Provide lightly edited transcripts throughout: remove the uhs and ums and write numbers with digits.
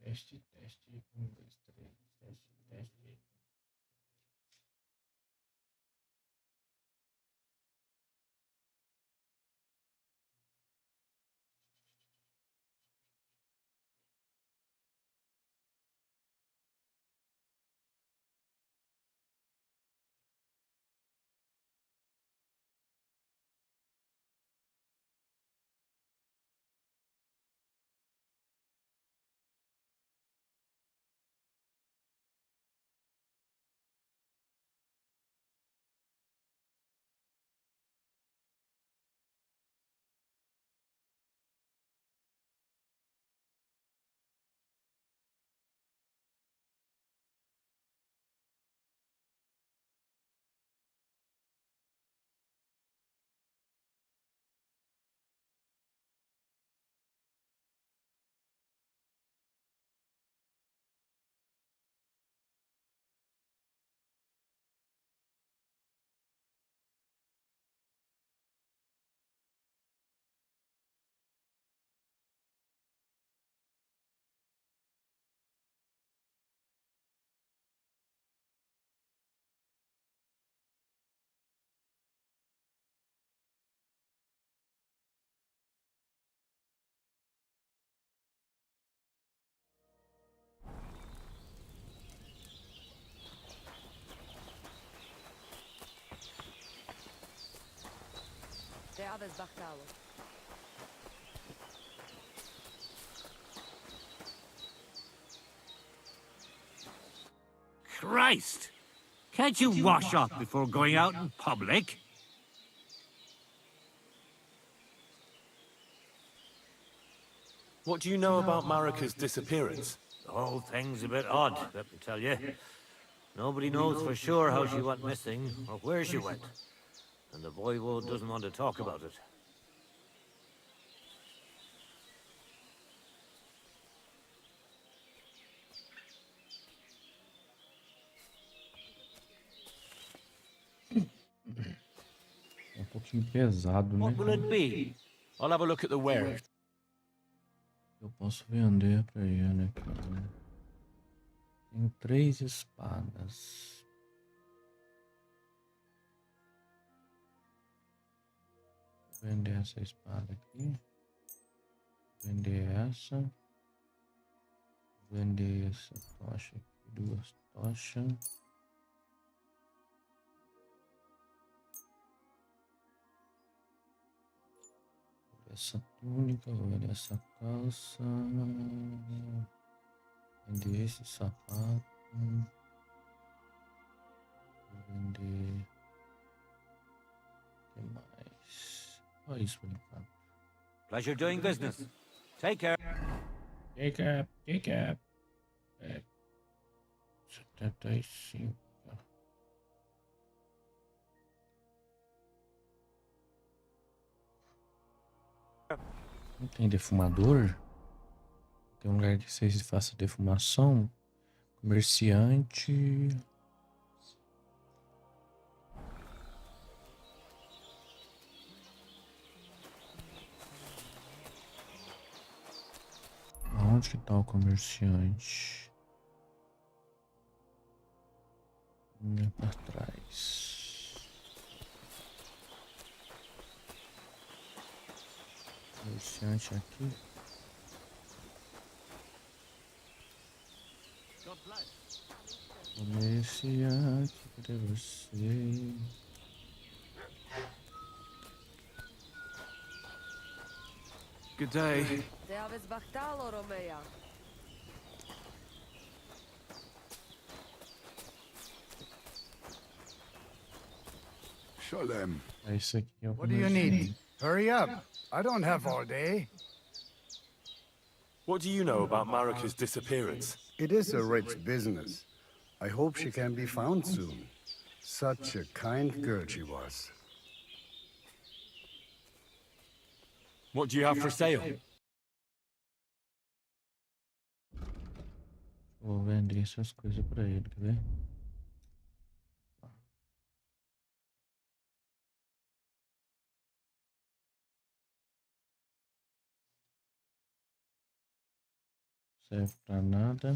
Teste, teste. Um, dois, três. Teste, teste. Te aves bactalo. Christ! Can't you wash off before going out in public? What do you know about Marika's disappearance? The whole thing's a bit odd, let me tell you. Nobody knows for sure how she went missing or where she went. And the voivode doesn't want to talk about it. É um pouquinho pesado, né? What will it be? I'll have a look at the wares. Eu posso vender pra ele aqui, né? Tenho 3 espadas. Vou vender essa espada aqui. Vender essa. Vender essa tocha aqui. 2 tochas. Essa túnica, vou vender essa calça. Vender esse sapato. Vou vender. O que mais? Só isso por enquanto. Pleasure doing business. Take care. Jacob. 75. Não tem defumador? Tem um lugar que vocês façam defumação? Comerciante. Onde que tá o comerciante? Pra trás. Comerciante aqui. Comerciante, cadê você? Good day. Te aves bactalo, Romeia. Shalem. É isso aqui, é o What do you need? Hurry up. I don't have all day. What do you know about Marika's disappearance? It is a rich business. I hope she can be found soon. Such a kind girl she was. What do you have for sale? Vou vender essas coisas pra ele, quer ver? serve pra nada.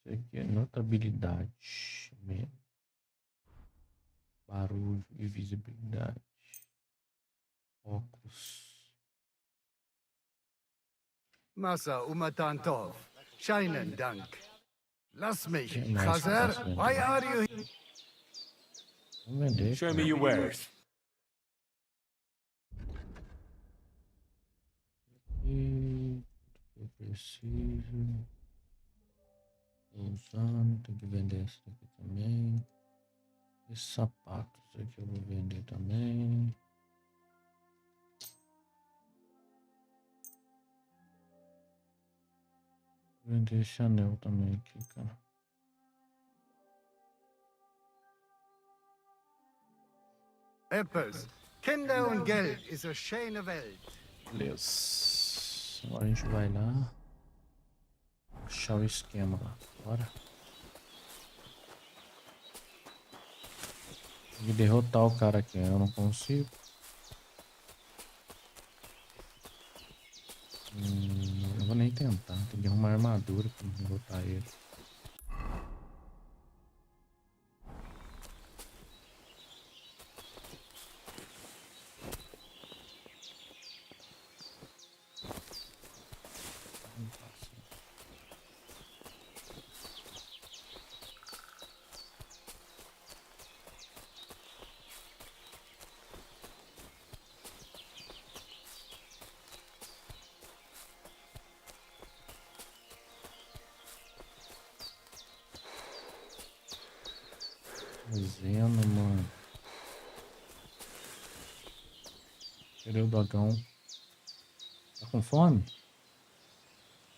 Isso aqui é notabilidade. Barulho e visibilidade. Óculos. Massa Umatantov. Scheinen Dank. Lass mich, Que mais que eu Chazer. posso vender? Why are you here? Vamos vender. Show me cara. your wares. E eu preciso. Tô usando. Tem que vender esse daqui também. Esse sapato, isso aqui eu vou vender também. Vou vender esse anel também aqui, cara. Eppes. Kinder und Geld ist eine schöne Welt. Beleza. Agora a gente vai lá. Achar o esquema lá. Bora. Tem que derrotar o cara aqui. Eu não consigo. Não vou nem tentar. Tem que arrumar armadura pra derrotar ele. Fazendo, mano. Cadê o dogão? Tá com fome?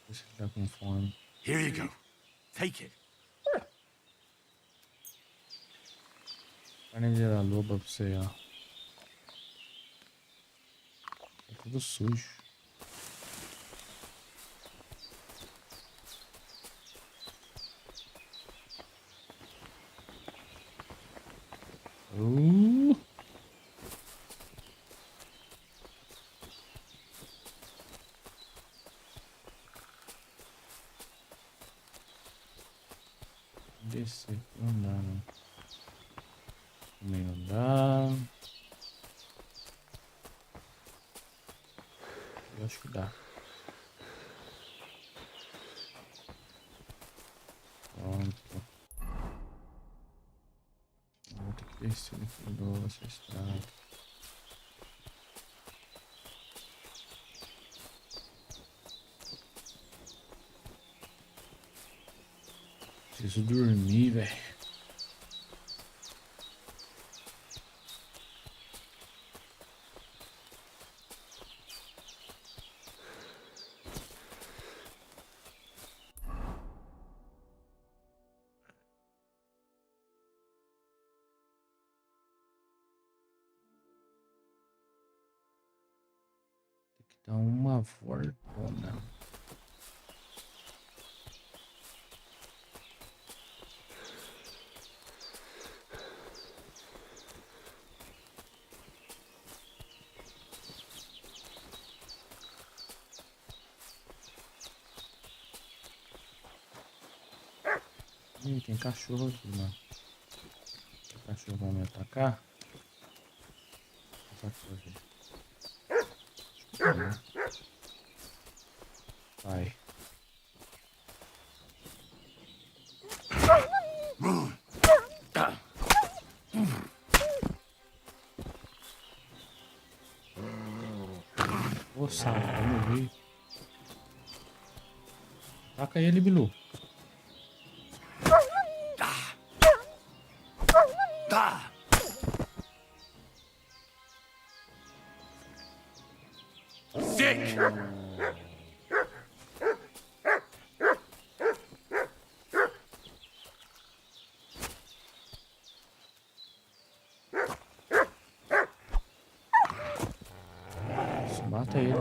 Não sei se ele tá com fome. Here you go. Take it. Carne de loba pra você, ó. Tá tudo sujo. Uh! Descer aqui não dá, não. Também não dá. Eu acho que dá. Pronto. Vou ter que descer aqui do essa estrada. Preciso dormir, velho. Tem que dar uma voltona. Ih, tem cachorro aqui, mano. O cachorro vai me atacar? Atacou, gente. Vai. Ô, saco, vai morrer. Taca ele, Bilu. Sick! Isso, mata ele.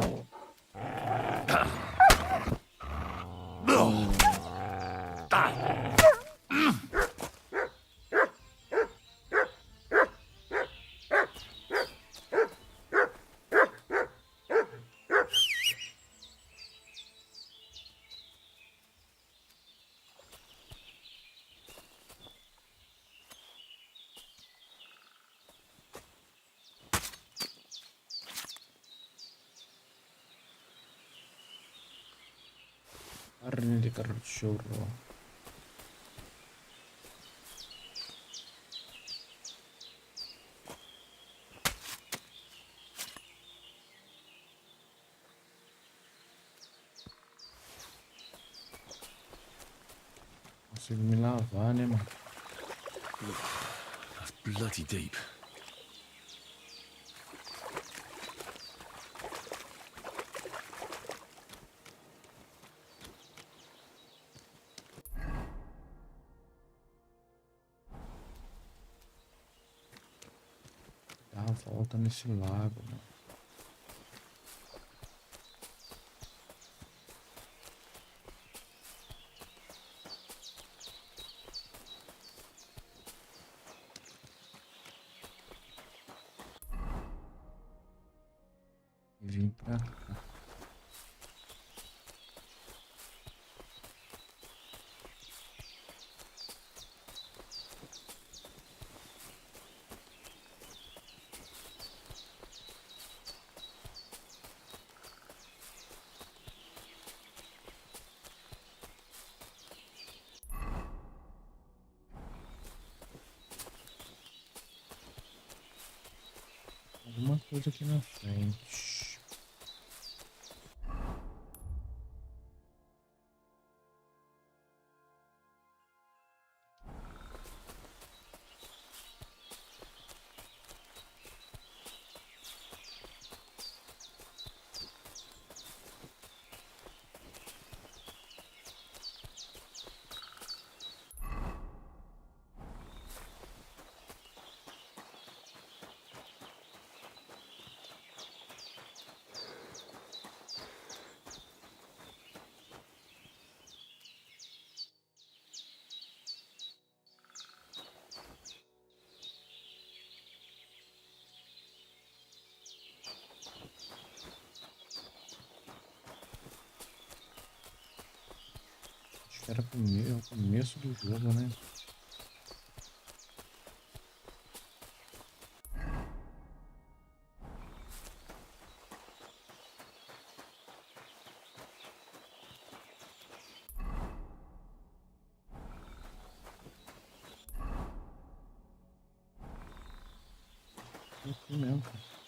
Carne de cachorro. Consigo me lavar, né, mano? That's bloody deep. Dá a volta nesse lago, mano. E vim pra cá. Alguma coisa aqui na frente. Acho que era o começo do jogo, né? Aqui mesmo, cara.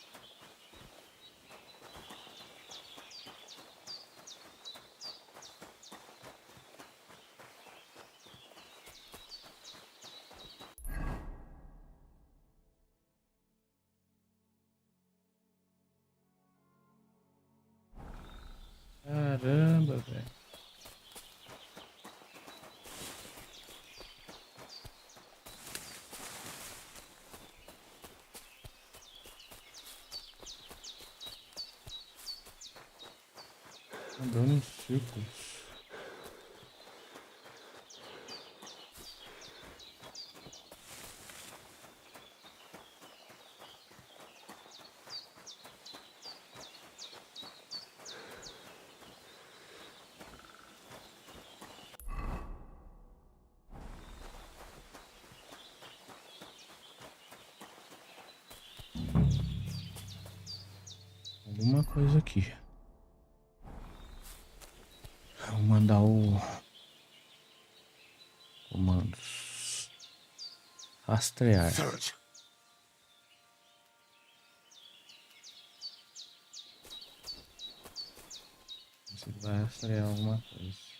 Caramba, velho. Andando em círculos. Alguma coisa aqui. Vou mandar o comandos. Rastrear. Search. Você vai rastrear alguma coisa.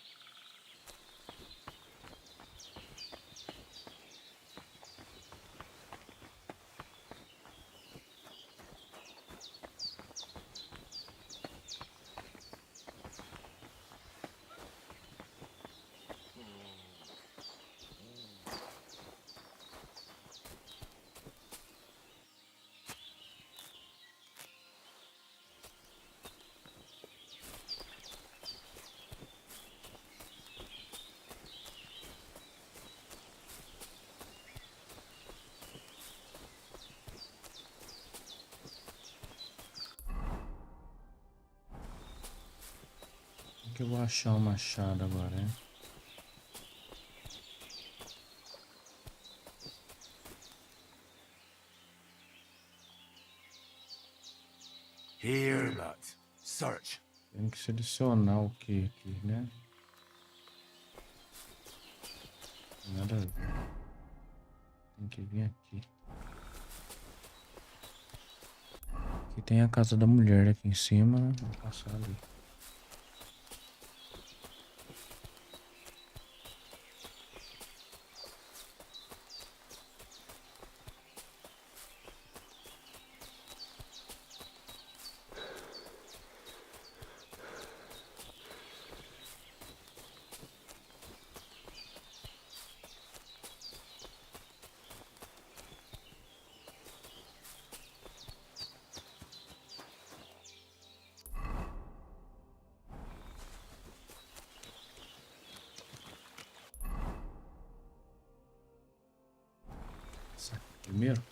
Como que eu vou achar o machado agora, hein? Here, but search. Tem que selecionar o que aqui, né? Nada a ver. Tem que vir aqui. Aqui tem a casa da mulher aqui em cima, né? Vou passar ali. Primeiro.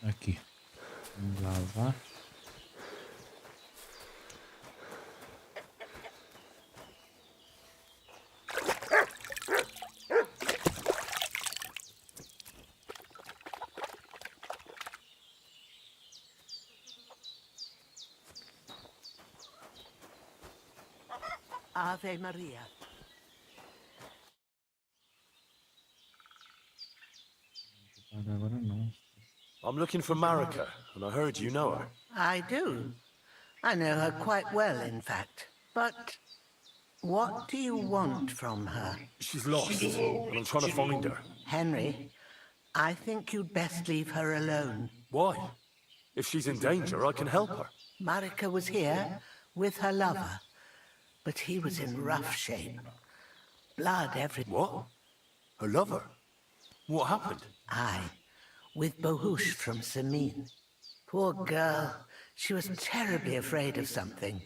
Aqui. Vamos lavar. Ave Maria. Agora não. I'm looking for Marika, and I heard you know her. I do. I know her quite well, in fact. But what do you want from her? She's lost, and I'm trying to find her. Henry, I think you'd best leave her alone. Why? If she's in danger, I can help her. Marika was here with her lover, but he was in rough shape. Blood everywhere. What? Her lover? What happened? Aye, with Bohush from Samin. Poor girl, she was terribly afraid of something.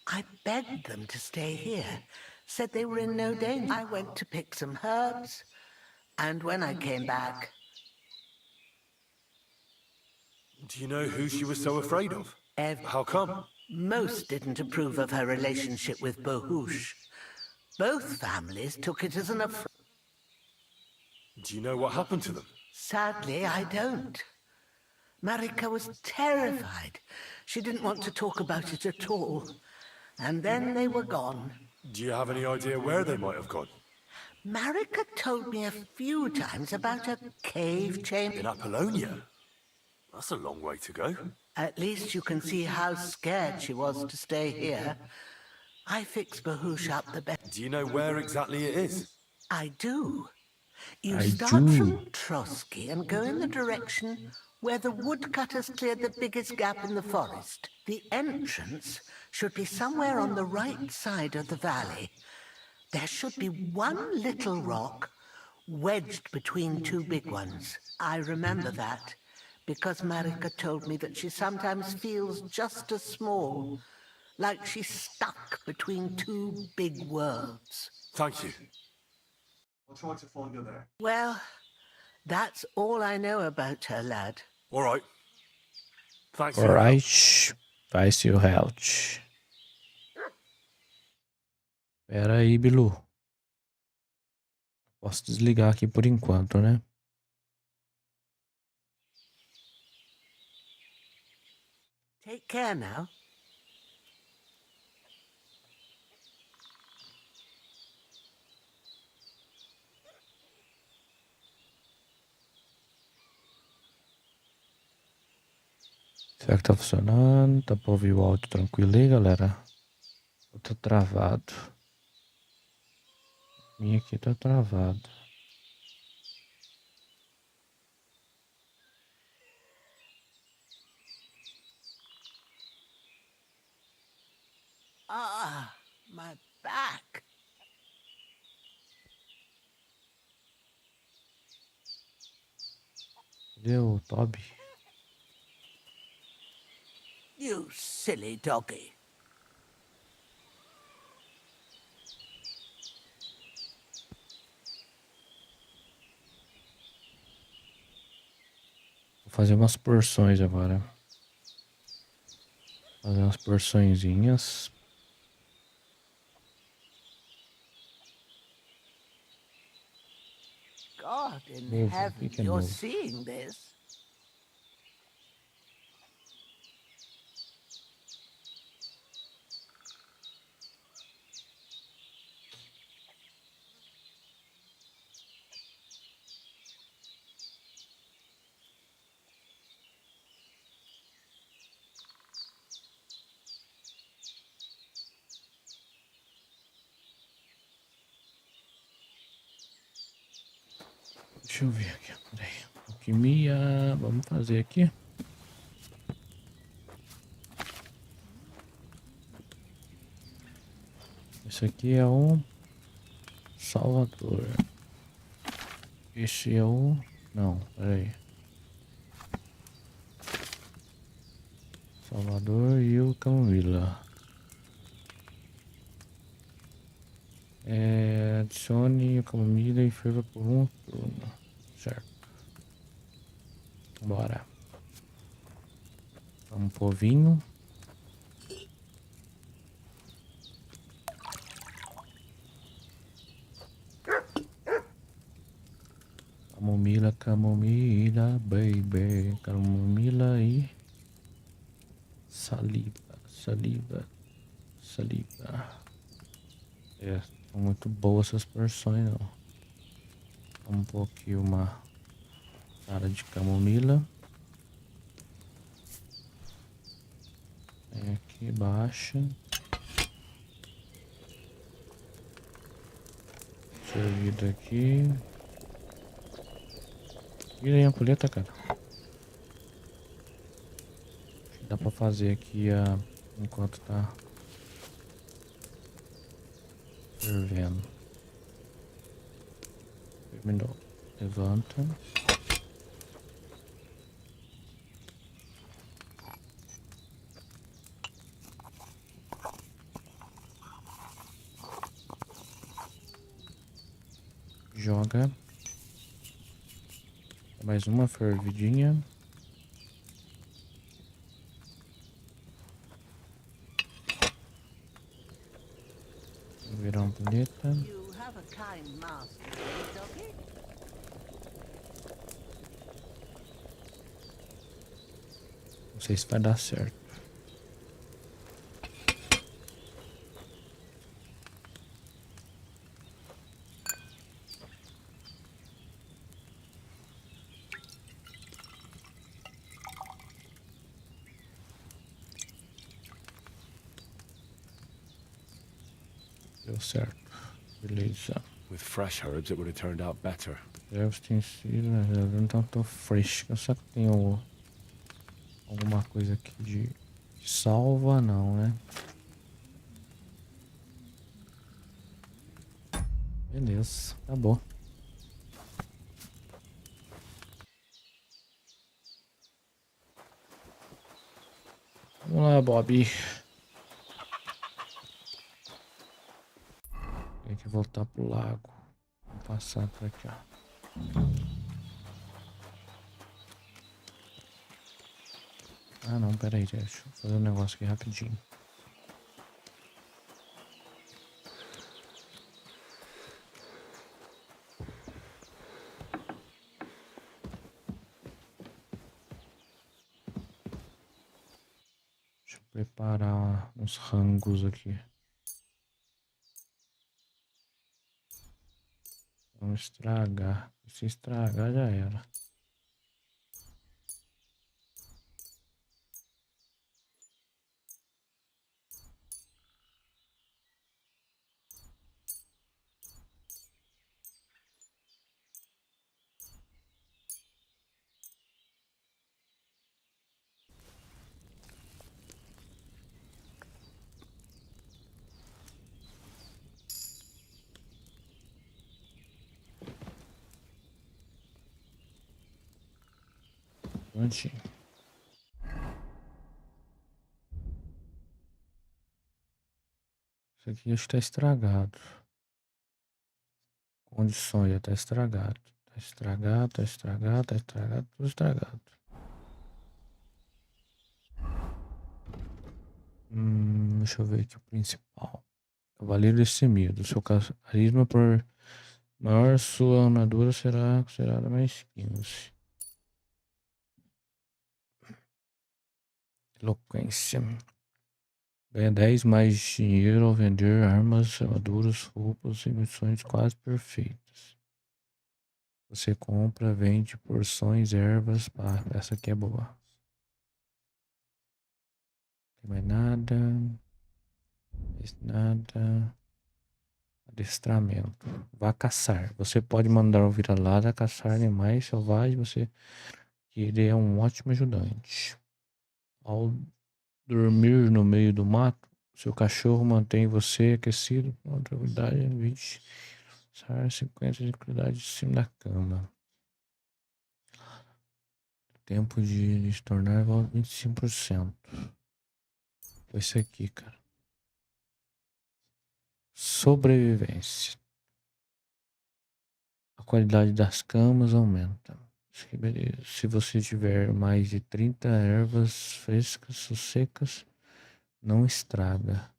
I begged them to stay here, said they were in no danger. I went to pick some herbs, and when I came back... Do you know who she was so afraid of? How come? Most didn't approve of her relationship with Bohush. Both families took it as an affront. Do you know what happened to them? Sadly, I don't. Marika was terrified. She didn't want to talk about it at all. And then they were gone. Do you have any idea where they might have gone? Marika told me a few times about a cave chamber. In Apollonia? That's a long way to go. At least you can see how scared she was to stay here. I fixed Bahush up the best. Do you know where exactly it is? I do. You I start do. from Trotsky and go in the direction where the woodcutters cleared the biggest gap in the forest. The entrance should be somewhere on the right side of the valley. There should be one little rock wedged between two big ones. I remember that because Marika told me that she sometimes feels just as small, like she's stuck between two big worlds. Thank you. I'll try to find her there. Well, that's all I know about her, lad. All right. Thanks for your help. Alright. Vai, seu Helt. Pera aí, Bilu. Posso desligar aqui por enquanto, né? Take care now. Será que tá funcionando? Dá pra ouvir o áudio tranquilo aí, galera? Ou tá travado? Minha aqui tá travado. Ah, my back. Cadê o Toby? You silly doggy. Vou fazer umas porções agora. Fazer umas porçõezinhas. God in Move, heaven, we can you're move. seeing this? Deixa eu ver aqui. Peraí. Alquimia. Vamos fazer aqui. Esse aqui é o Salvador. Esse é o... Não, peraí. Salvador e o Camomila. Adicione o Camomila e ferva por um turno. Certo. Bora. Vamos pôr vinho. Camomila, camomila, baby. Camomila e saliva, saliva, saliva. São muito boas essas porções, não. Vamos pôr aqui uma cara de camomila. Aqui, baixa. Servido aqui. Vira aí a ampulheta, cara. Dá pra fazer aqui enquanto tá fervendo. Terminou. Levanta. Joga. Mais uma fervidinha. Virar uma ampulheta. You have a kind master, doggy? Não sei se vai dar certo. Deu certo. Beleza. With fresh herbs, it would have turned out better. Ervas tem sido, não tá tão fresca. Só que tem alguma coisa aqui de salva, não, né? Beleza, acabou. Vamos lá, Bob. Tem que voltar pro lago. Vamos passar por aqui, ó. Ah, não, pera aí, deixa eu fazer um negócio aqui rapidinho. Deixa eu preparar uns rangos aqui. Vamos estragar. Se estragar, já era. Prontinho. Isso aqui acho que tá estragado. Condições, já tá estragado. Tá estragado, tá estragado, tá estragado, tudo estragado. Deixa eu ver aqui o principal. Cavaleiro destemido. Seu carisma por Maior sua armadura será considerada mais 15. Eloquência. Ganha 10 mais dinheiro ao vender armas, armaduras, roupas e missões quase perfeitas. Você compra, vende porções, ervas. Pá, essa aqui é boa. Não tem mais nada. Mais nada. Adestramento. Vá caçar. Você pode mandar o vira-lata caçar animais selvagens. Ele é um ótimo ajudante. Ao dormir no meio do mato, seu cachorro mantém você aquecido com tranquilidade 20. 50 de tranquilidade em cima da cama. Tempo de se tornar volta 25%. Foi isso aqui, cara. Sobrevivência. A qualidade das camas aumenta. Que beleza. Se você tiver mais de 30 ervas frescas ou secas, não estraga.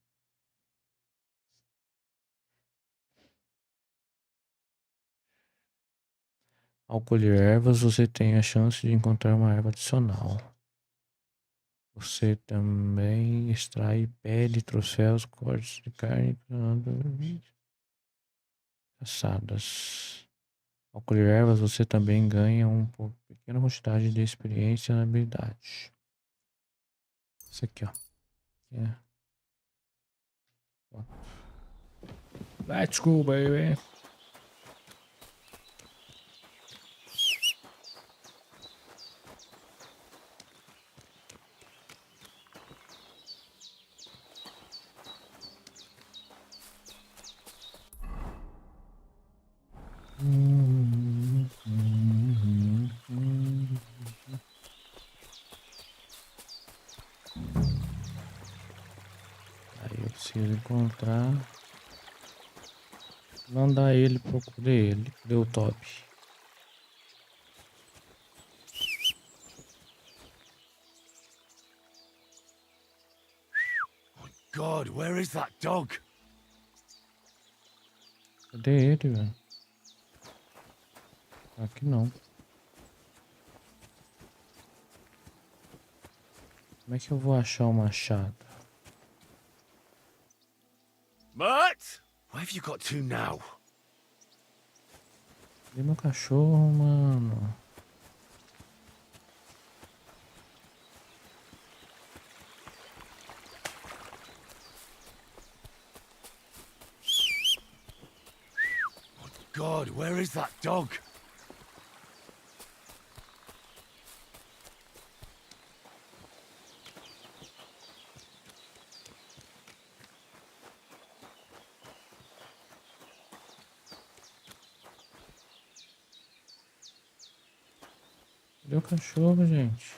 Ao colher ervas, você tem a chance de encontrar uma erva adicional. Você também extrai pele, troféus, cortes de carne caçadas. Ao colher ervas, você também ganha uma pequena quantidade de experiência na habilidade. Isso aqui, ó. É. Let's go, baby. Aí eu preciso encontrar. Mandar ele procurar ele. Deu top. God, where is that dog? Cadê ele, velho? Aqui não. Como é que eu vou achar o machado? Mutt? Where have you got to now? Cadê meu cachorro, mano? God, where is that dog? Cadê o cachorro, gente?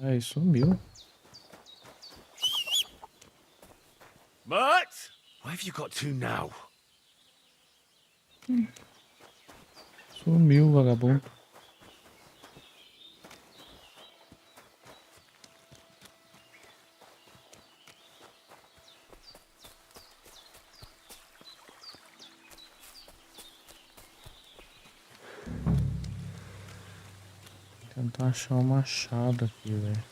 Aí, sumiu. Mutt? Where have you got to now? Sumiu, vagabundo. Vou tentar achar um machado aqui, velho.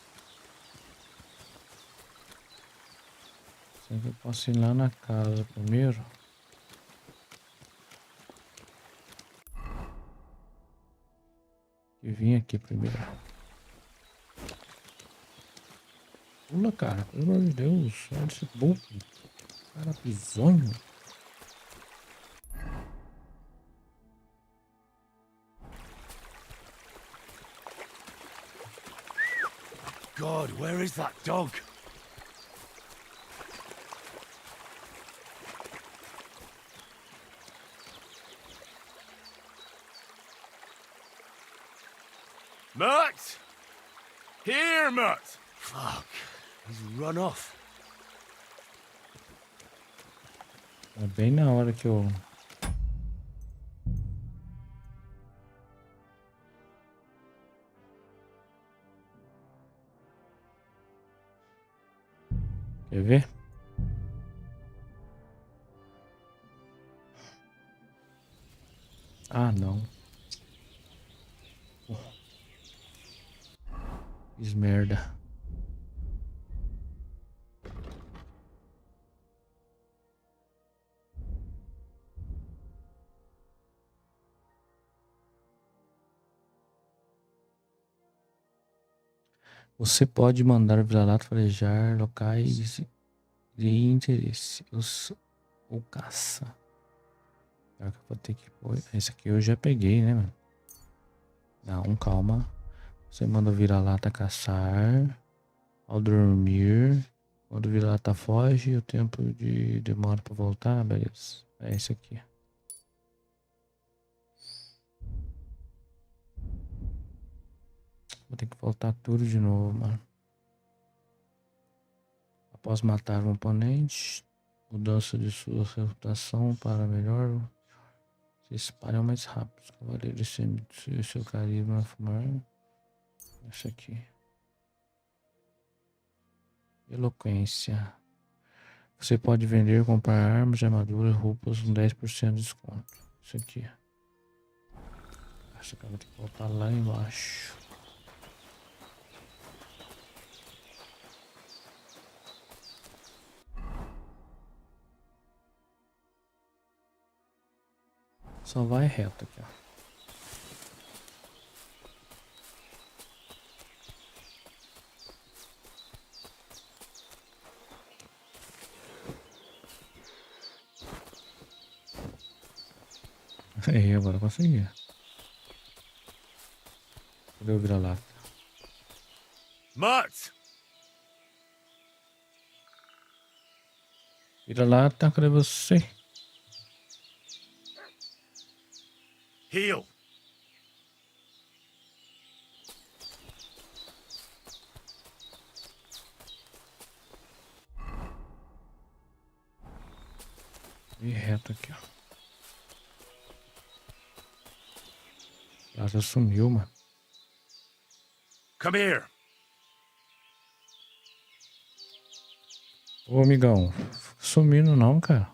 Será que eu posso ir lá na casa primeiro? E vim aqui primeiro. Pula, cara. Pelo amor de Deus. Olha esse bobo. Cara bizonho. God, where is that dog? Mutt? Here, Mutt! Fuck, he's run off. É bem na hora que eu... Quer ver? Ah, não. Fiz merda. Você pode mandar o vira-lata farejar locais de interesse. O caça. Pior que eu vou ter que pôr. Esse aqui eu já peguei, né, mano? Não, calma. Você manda o vira-lata caçar. Ao dormir. Quando o vira-lata foge, o tempo de demora pra voltar. Beleza. É esse aqui. Vou ter que voltar tudo de novo, mano. Após matar um oponente, mudança de sua reputação para melhor. Se espalham mais rápido. Os cavaleiros sempre seu carisma fumar. Esse aqui. Eloquência. Você pode vender e comprar armas, armaduras, roupas com 10% de desconto. Isso aqui. Acho que eu vou ter que voltar lá embaixo. Só vai reto aqui, ó. Aí, agora eu consegui. Cadê o vira-lata? Mart! Vira-lata, cadê você? Heal! E reto aqui, ó. Ela já sumiu, mano. Come here! Ô, amigão. Sumindo não, cara.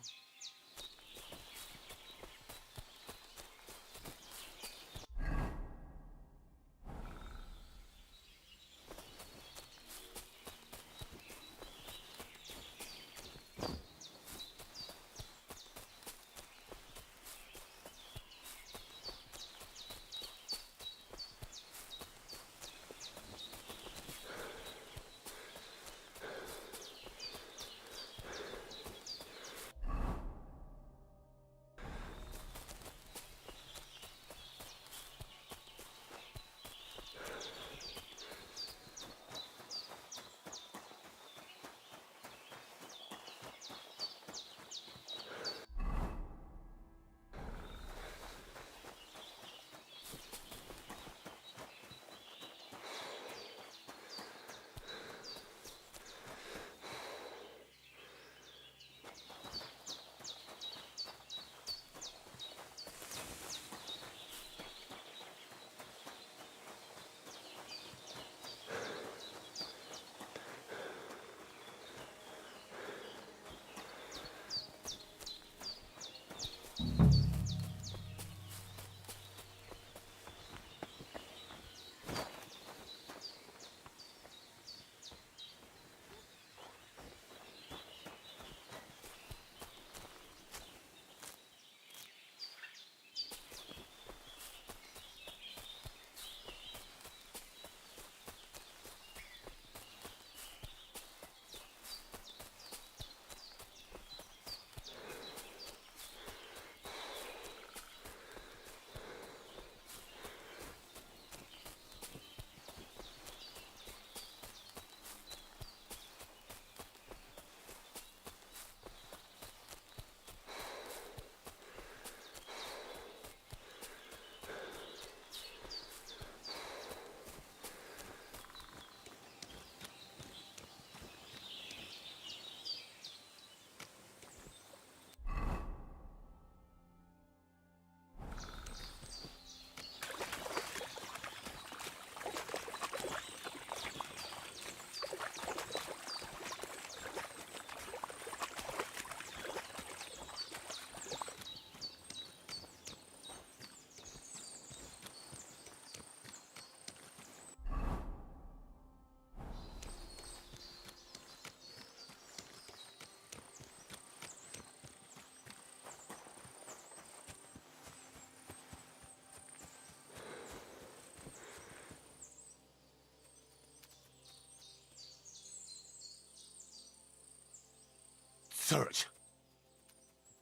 search.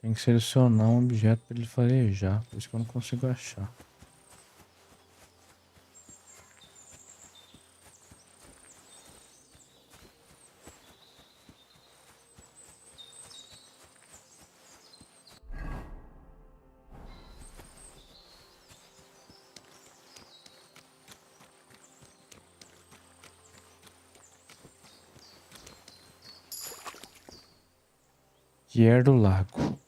Tem que selecionar um objeto para ele farejar. Por isso que eu não consigo achar. Guiar do Lago.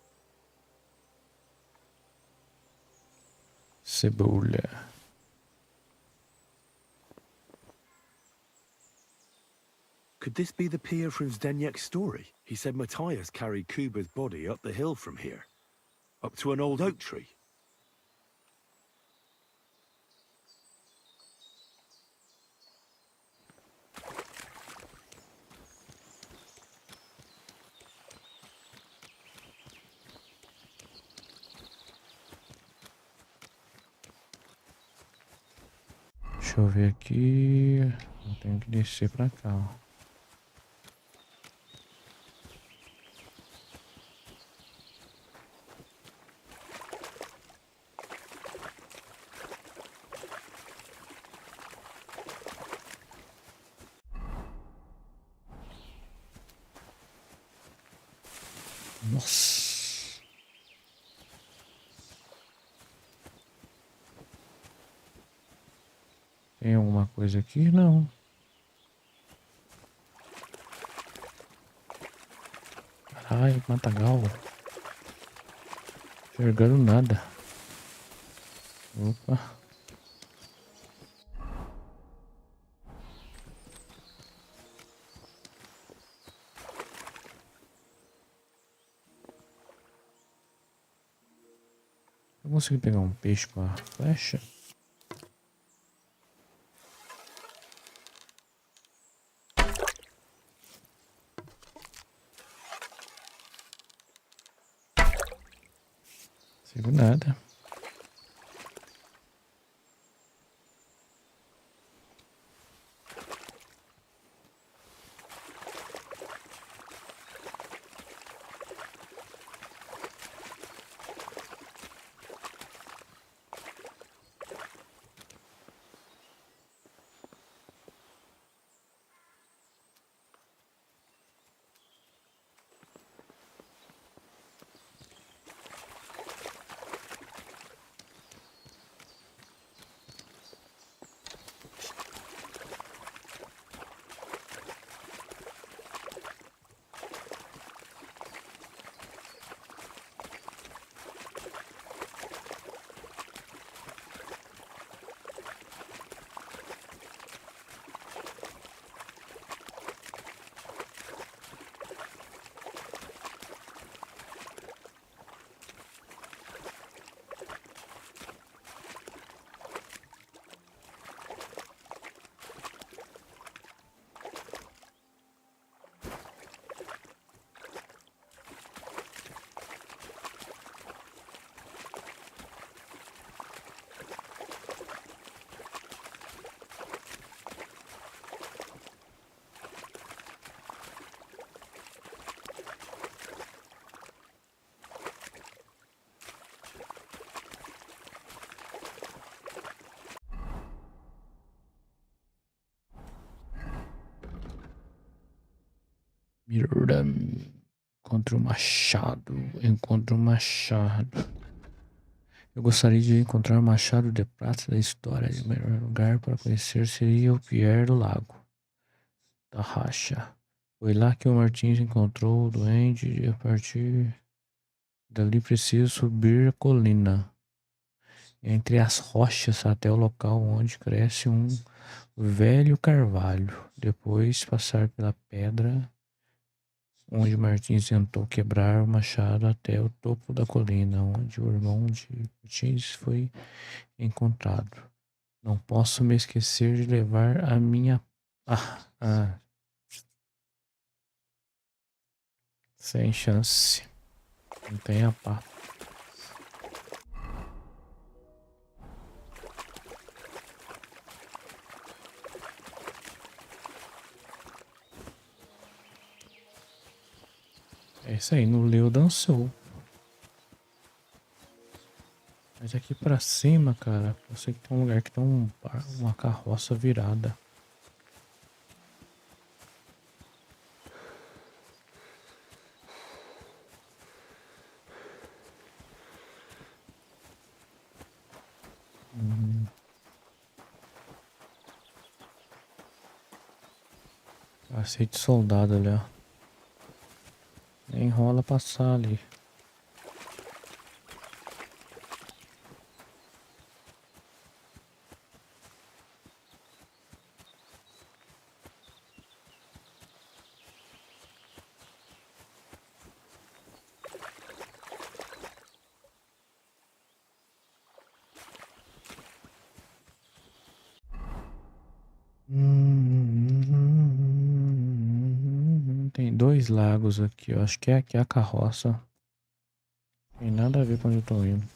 Cebola. Could this be the pier from Zdenyek's story? He said Matthias carried Kuba's body up the hill from here, up to an old oak tree. Deixa eu ver aqui. Eu tenho que descer pra cá, ó. Nossa. Tem alguma coisa aqui? Não. Caralho, matagal. Enxergando nada. Opa. Eu consegui pegar um peixe com a flecha? Não consigo nada. Miram. Encontre o machado. Encontre o machado. Eu gostaria de encontrar o machado de prata da história. O melhor lugar para conhecer seria o Pier do Lago da Racha. Foi lá que o Martins encontrou o duende e a partir dali preciso subir a colina. Entre as rochas até o local onde cresce um velho carvalho. Depois passar pela pedra onde Martins tentou quebrar o machado até o topo da colina, onde o irmão de Martins foi encontrado. Não posso me esquecer de levar a minha... Sem chance. Não tem a pá. É isso aí, no Leo dançou. Mas aqui pra cima, cara, eu sei que tem um lugar que tem uma carroça virada. Cacete de soldado ali, ó. Nem rola passar ali. Tem dois lagos aqui, eu acho que é aqui a carroça. Tem nada a ver com onde eu tô indo.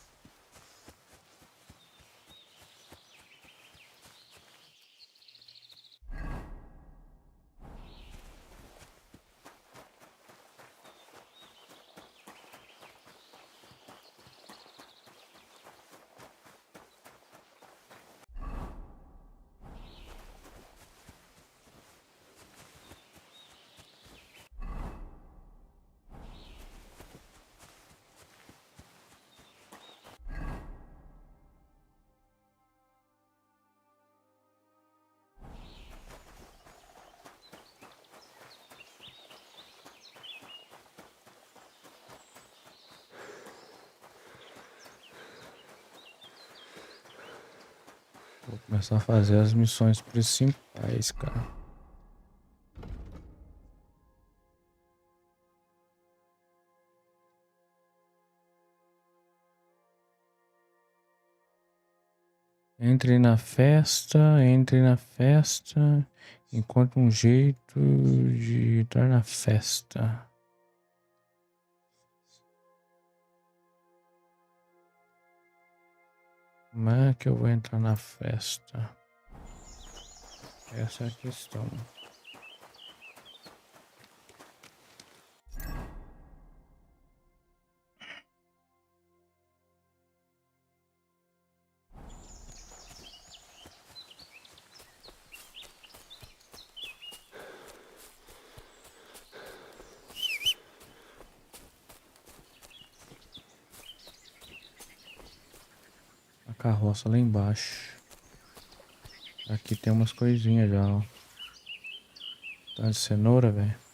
Vou começar a fazer as missões principais, cara. Entre na festa, encontre um jeito de entrar na festa. Como é que eu vou entrar na festa? Essa é a questão. A carroça lá embaixo. Aqui tem umas coisinhas já, ó. Tá de cenoura, velho.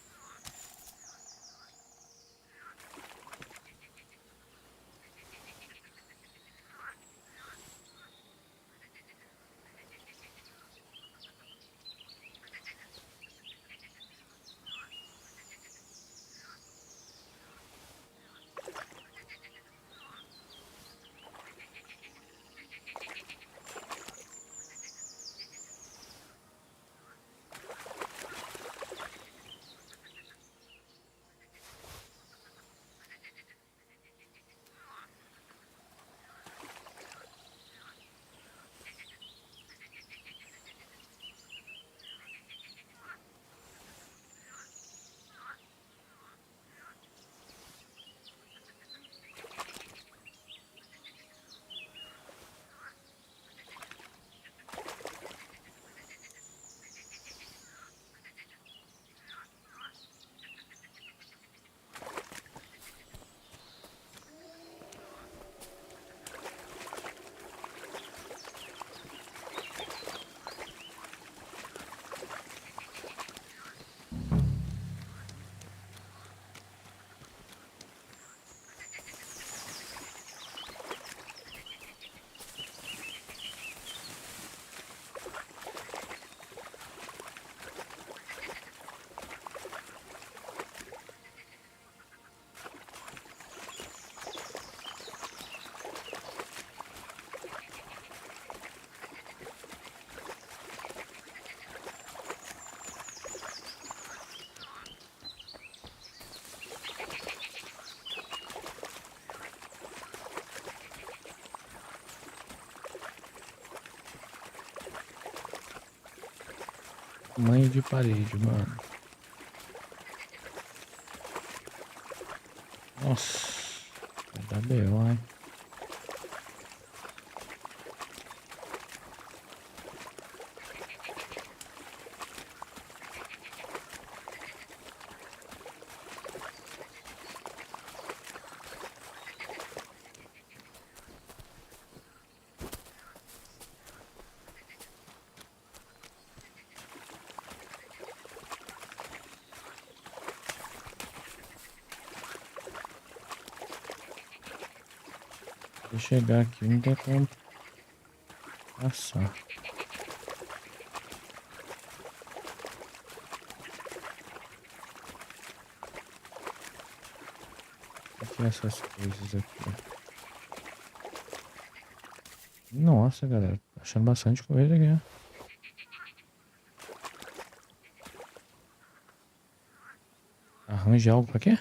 Tamanho de parede, mano. Nossa, vai dar B.O., hein? Se eu chegar aqui, não tem como passar. O que é essas coisas aqui? Nossa, galera, achando bastante coisa aqui, né? Arranje algo pra quê?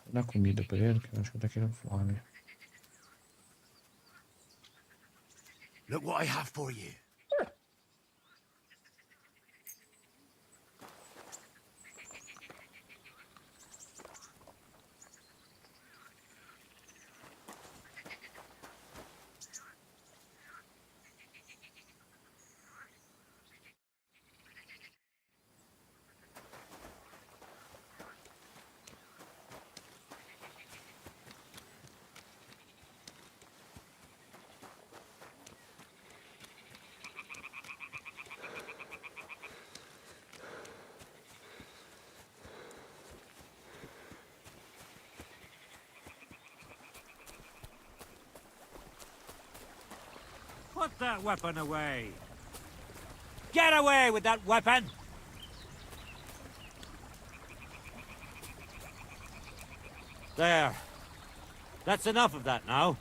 Vou dar comida pra ele, que eu acho que eu tô querendo fome. Look what I have for you. Put that weapon away! Get away with that weapon! There. That's enough of that now.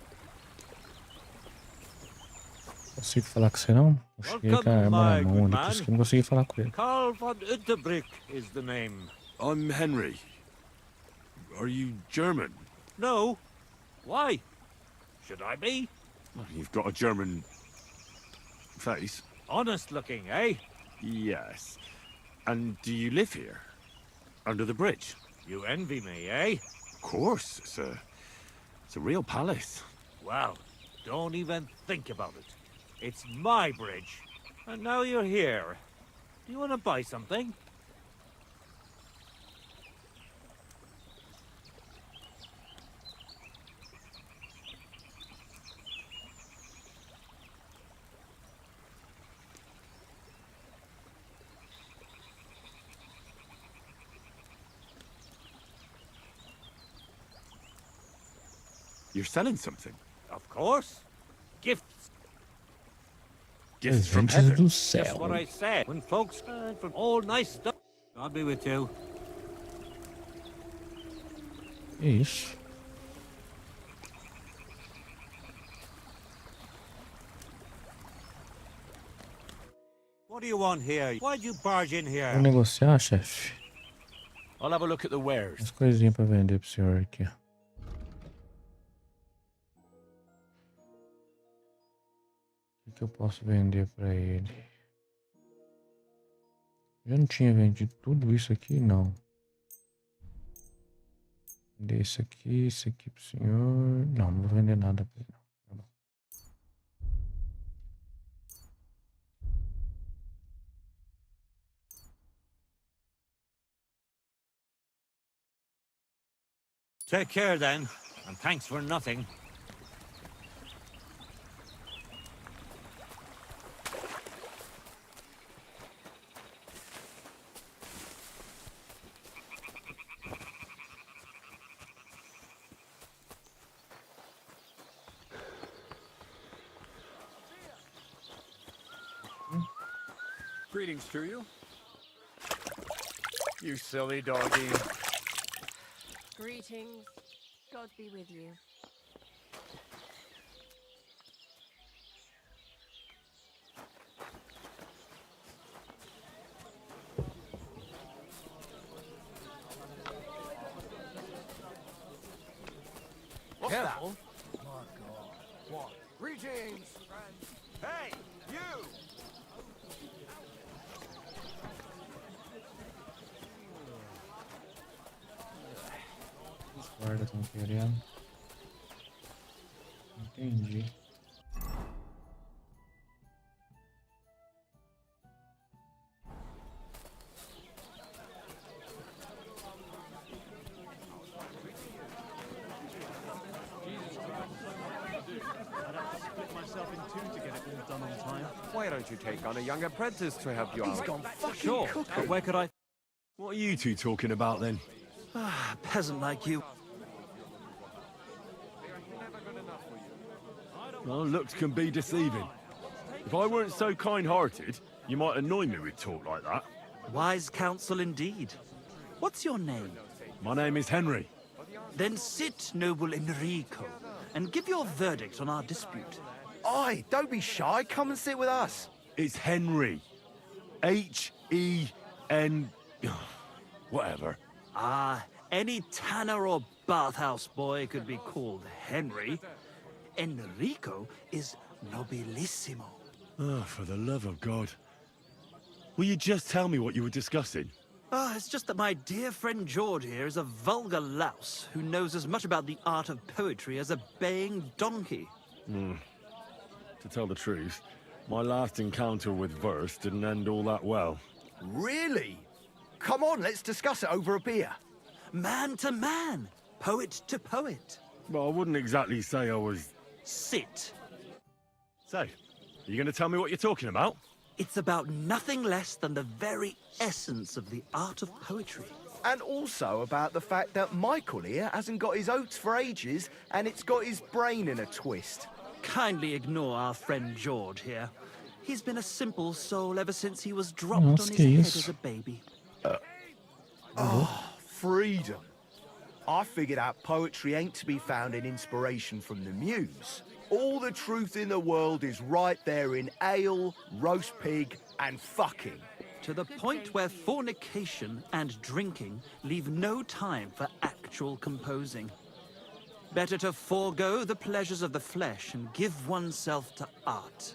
Consigo falar com você não? Eu cheguei com a arma na mão ali, por isso que eu não consegui falar com ele. Karl von Unterbrick is the name. I'm Henry. Are you German? No. Why? Should I be? Well, you've got a German face. Honest looking, eh? Yes. And do you live here? Under the bridge? You envy me, eh? Of course. It's a real palace. Well, don't even think about it. It's my bridge. And now you're here. Do you want to buy something? You're selling something? Of course. Gifts. Gifts from Presentes heaven? do Just céu. what I said. When folks from all nice stuff. God be with you. Que isso? What do you want here? Why'd you barge in Vou here? negociar, chefe? I'll have a look at the wares. As coisinhas pra vender pro senhor aqui. O que eu posso vender pra ele? Eu não tinha vendido tudo isso aqui, não. Vender isso aqui pro senhor. Não, não vou vender nada pra ele, não. Tá bom. Take care then, and thanks for nothing. Greetings to you. You silly doggy. Greetings. God be with you. Careful. My God. What? Greetings, friends. Hey, you! Os guardas estão querendo. Entendi. Why don't you take on a young apprentice to help you out? He's gone fucking Sure, cuckoo. but where could I... What are you two talking about then? Peasant like you. Well, looks can be deceiving. If I weren't so kind-hearted, you might annoy me with talk like that. Wise counsel indeed. What's your name? My name is Henry. Then sit, noble Enrico, and give your verdict on our dispute. Oi, don't be shy. Come and sit with us. It's Henry. H-E-N... Whatever. Ah, any tanner or bathhouse boy could be called Henry. Enrico is nobilissimo. Oh, for the love of God. Will you just tell me what you were discussing? Ah, it's just that my dear friend George here is a vulgar louse who knows as much about the art of poetry as a baying donkey. To tell the truth, my last encounter with verse didn't end all that well. Really? Come on, let's discuss it over a beer. Man to man, poet to poet. Well, I wouldn't exactly say I was... Sit. So, are you going to tell me what you're talking about? It's about nothing less than the very essence of the art of poetry. And also about the fact that Michael here hasn't got his oats for ages and it's got his brain in a twist. Kindly ignore our friend George here. He's been a simple soul ever since he was dropped Nossa, on his que head isso? as a baby. Freedom. I figured out poetry ain't to be found in inspiration from the muse. All the truth in the world is right there in ale, roast pig, and fucking. To the point where fornication and drinking leave no time for actual composing. Better to forego the pleasures of the flesh and give oneself to art.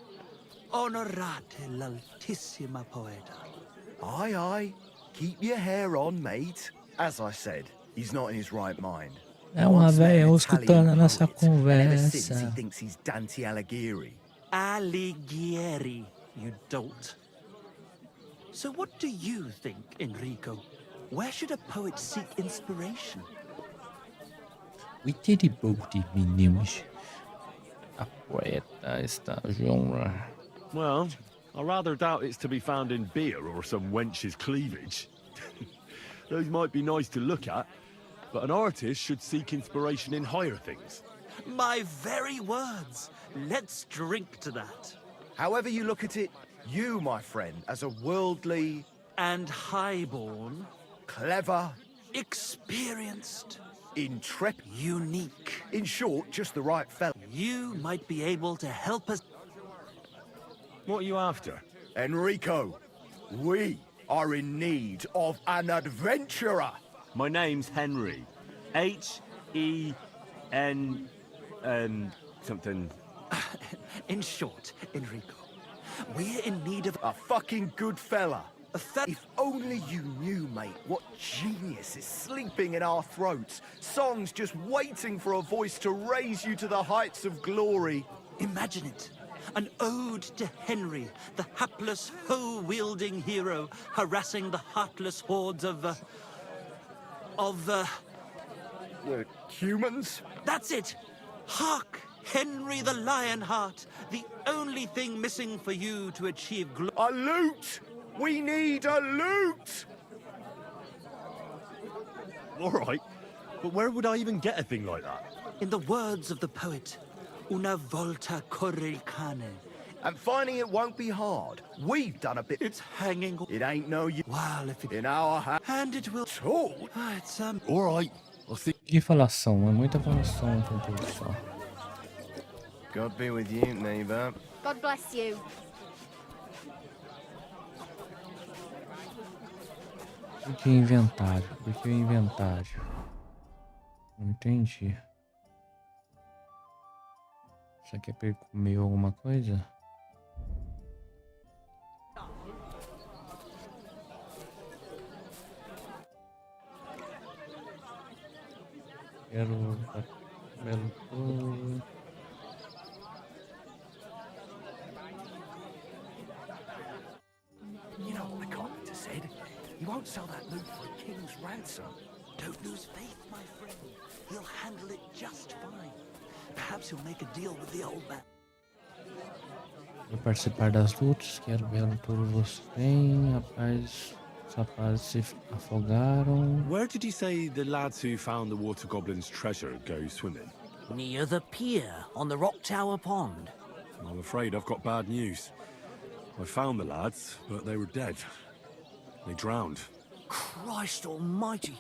Onorate l'altissima poeta. Aye, aye. Keep your hair on, mate. As I said, he's not in his right mind. É uma Once met véia an escutando Italian a nossa poet, and ever since he conversa. thinks he's Dante Alighieri. Alighieri, you dolt. So what do you think, Enrico? Where should a poet seek inspiration? O Iteribouti, meninos. A poeta está genre. Well, I rather doubt it's to be found in beer or some wench's cleavage. Those might be nice to look at, but an artist should seek inspiration in higher things. My very words. Let's drink to that. However you look at it, you, my friend, as a worldly, And highborn, clever, experienced, intrepid, unique. in short, just the right fella. You might be able to help us. What are you after? Enrico, we are in need of an adventurer. My name's Henry. H-E-N... something... In short, Enrico, we're in need of A fucking good fella. a If only you knew, mate, what genius is sleeping in our throats. Songs just waiting for a voice to raise you to the heights of glory. Imagine it. An ode to Henry, the hapless, hoe-wielding hero, harassing the heartless hordes of Humans? That's it! Hark! Henry the Lionheart, the only thing missing for you to achieve A loot! We need a loot! All right, but where would I even get a thing like that? In the words of the poet, una volta corre il cane. And finding it won't be hard. We've done a bit. It's hanging. It ain't no use Well, if it... in our hands And it will... at all. It's, All right, I'll see... Que falação, é muita falação para um pouco só. God be with you, neighbor. God bless you. Por que inventário? Por que o inventário? Não entendi. Será que é pra ele comer alguma coisa? Quero belo touro. You know what the carpenter said? You won't sell that loot for a king's ransom. Don't lose faith, my friend. He'll handle it just fine. Perhaps he'll make a deal with the old man. Vou participar das lutas. Quero belo touro você tem. Rapaz, os rapazes se afogaram. Where did you say the lads who found the water goblin's treasure go swimming? Near the pier on the Rock Tower Pond. I'm afraid I've got bad news. I found the lads, but they were dead. They drowned. Christ almighty.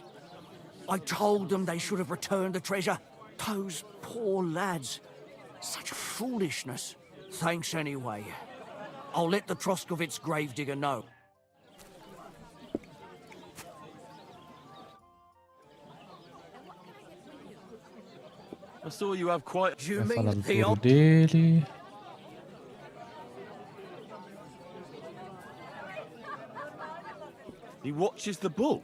I told them they should have returned the treasure. Those poor lads. Such foolishness. Thanks anyway. I'll let the Troskovitz gravedigger know. I saw you have quite... Do you Vai falar mean do the touro old... dele. He watches the bull.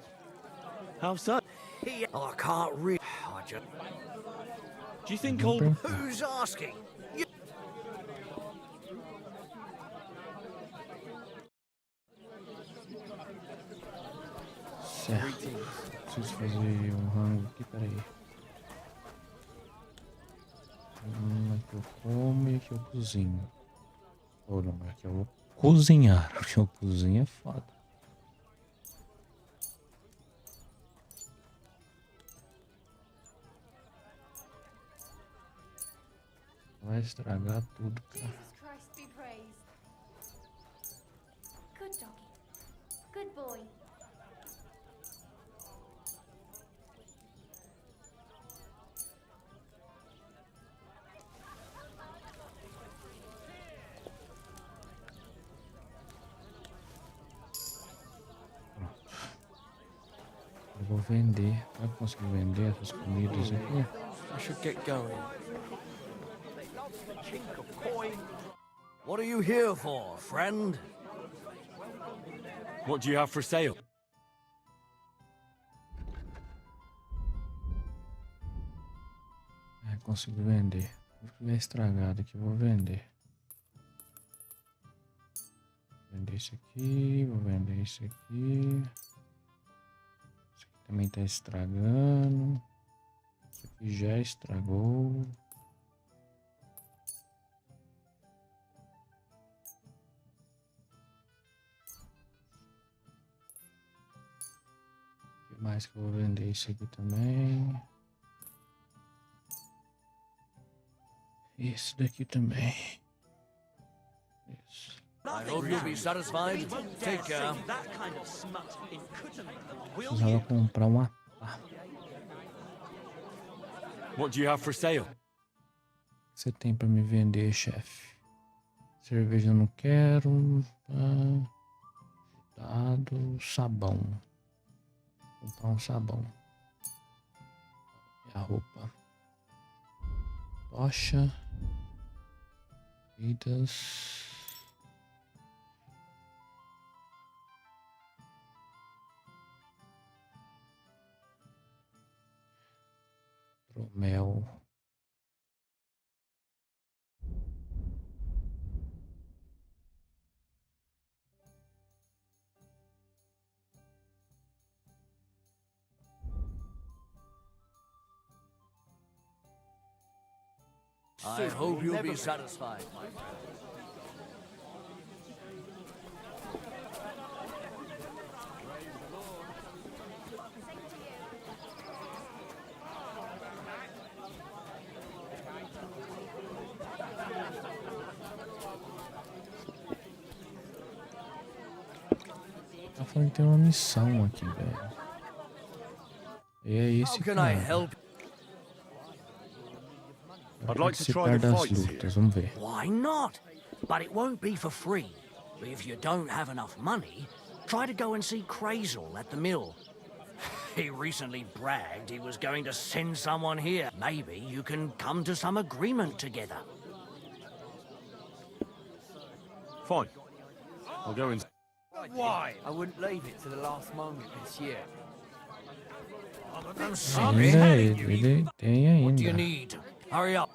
How so? I can't read. I just... Do you think old... Who's asking? You... Certo. Preciso fazer um rango aqui, peraí. Aqui eu como e aqui eu cozinho. Ou não, aqui eu vou cozinhar. Porque eu cozinho é foda. Vai estragar tudo, cara. Jesus Christ be praised. Good doggy. Good boy. Eu vou vender. Vai conseguir vender essas comidas aqui? I should get going. What are you here for, friend? What do you have for sale? É, consigo vender. Se tiver estragado aqui, eu vou vender. Vou vender esse aqui, vou vender esse aqui. Esse aqui também tá estragando. Esse aqui já estragou. O que mais que eu vou vender? Esse aqui também. Esse daqui também. Isso. I hope you'll be satisfied. Take care. That kind of smut in Kutana. Will Precisava you? comprar uma pá. What do you have for sale? O que você tem pra me vender, chefe? Cerveja eu não quero. Dado, sabão. Vou comprar um sabão. E a roupa. Tocha. Vidas. Tromel. I hope you'll be satisfied, my friend. Tá falando que tem uma missão aqui, velho. E é How esse can I cara. help? Vai I'd like to try participar the das fights lutas, vamos ver. Why not? But it won't be for free. If you don't have enough money, try to go and see Crazel at the mill. He recently bragged he was going to send someone here. Maybe you can come to some agreement together. Fine. I'll go in. Why? I wouldn't leave it to the last moment this year. I'm Ainda sorry. ele tem What do you ainda. need? Hurry up.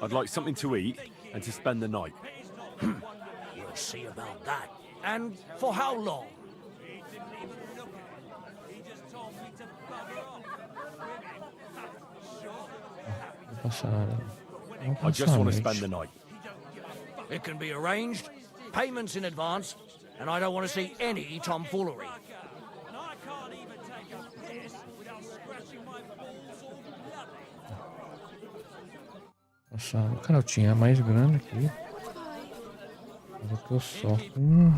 I'd like something to eat and to spend the night. We'll see about that. And for how long? Vou passar. Vamos I just passar a want to noite. spend the night. It can be arranged. Payments in advance. And I don't want to see any tomfoolery. Passar. Cara, eu tinha mais grana aqui. Mas eu tô só com.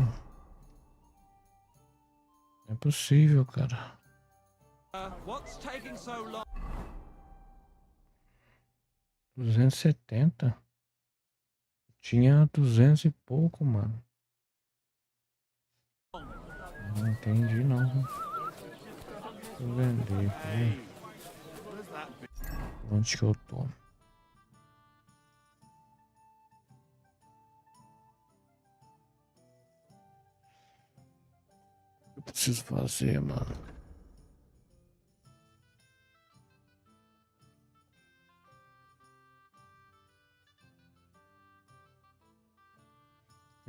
Não é possível, cara. What's taking so long? 270? Tinha 200 e pouco, mano. Não entendi, não. Vou vender aqui. Onde que eu tô? Eu preciso fazer, mano.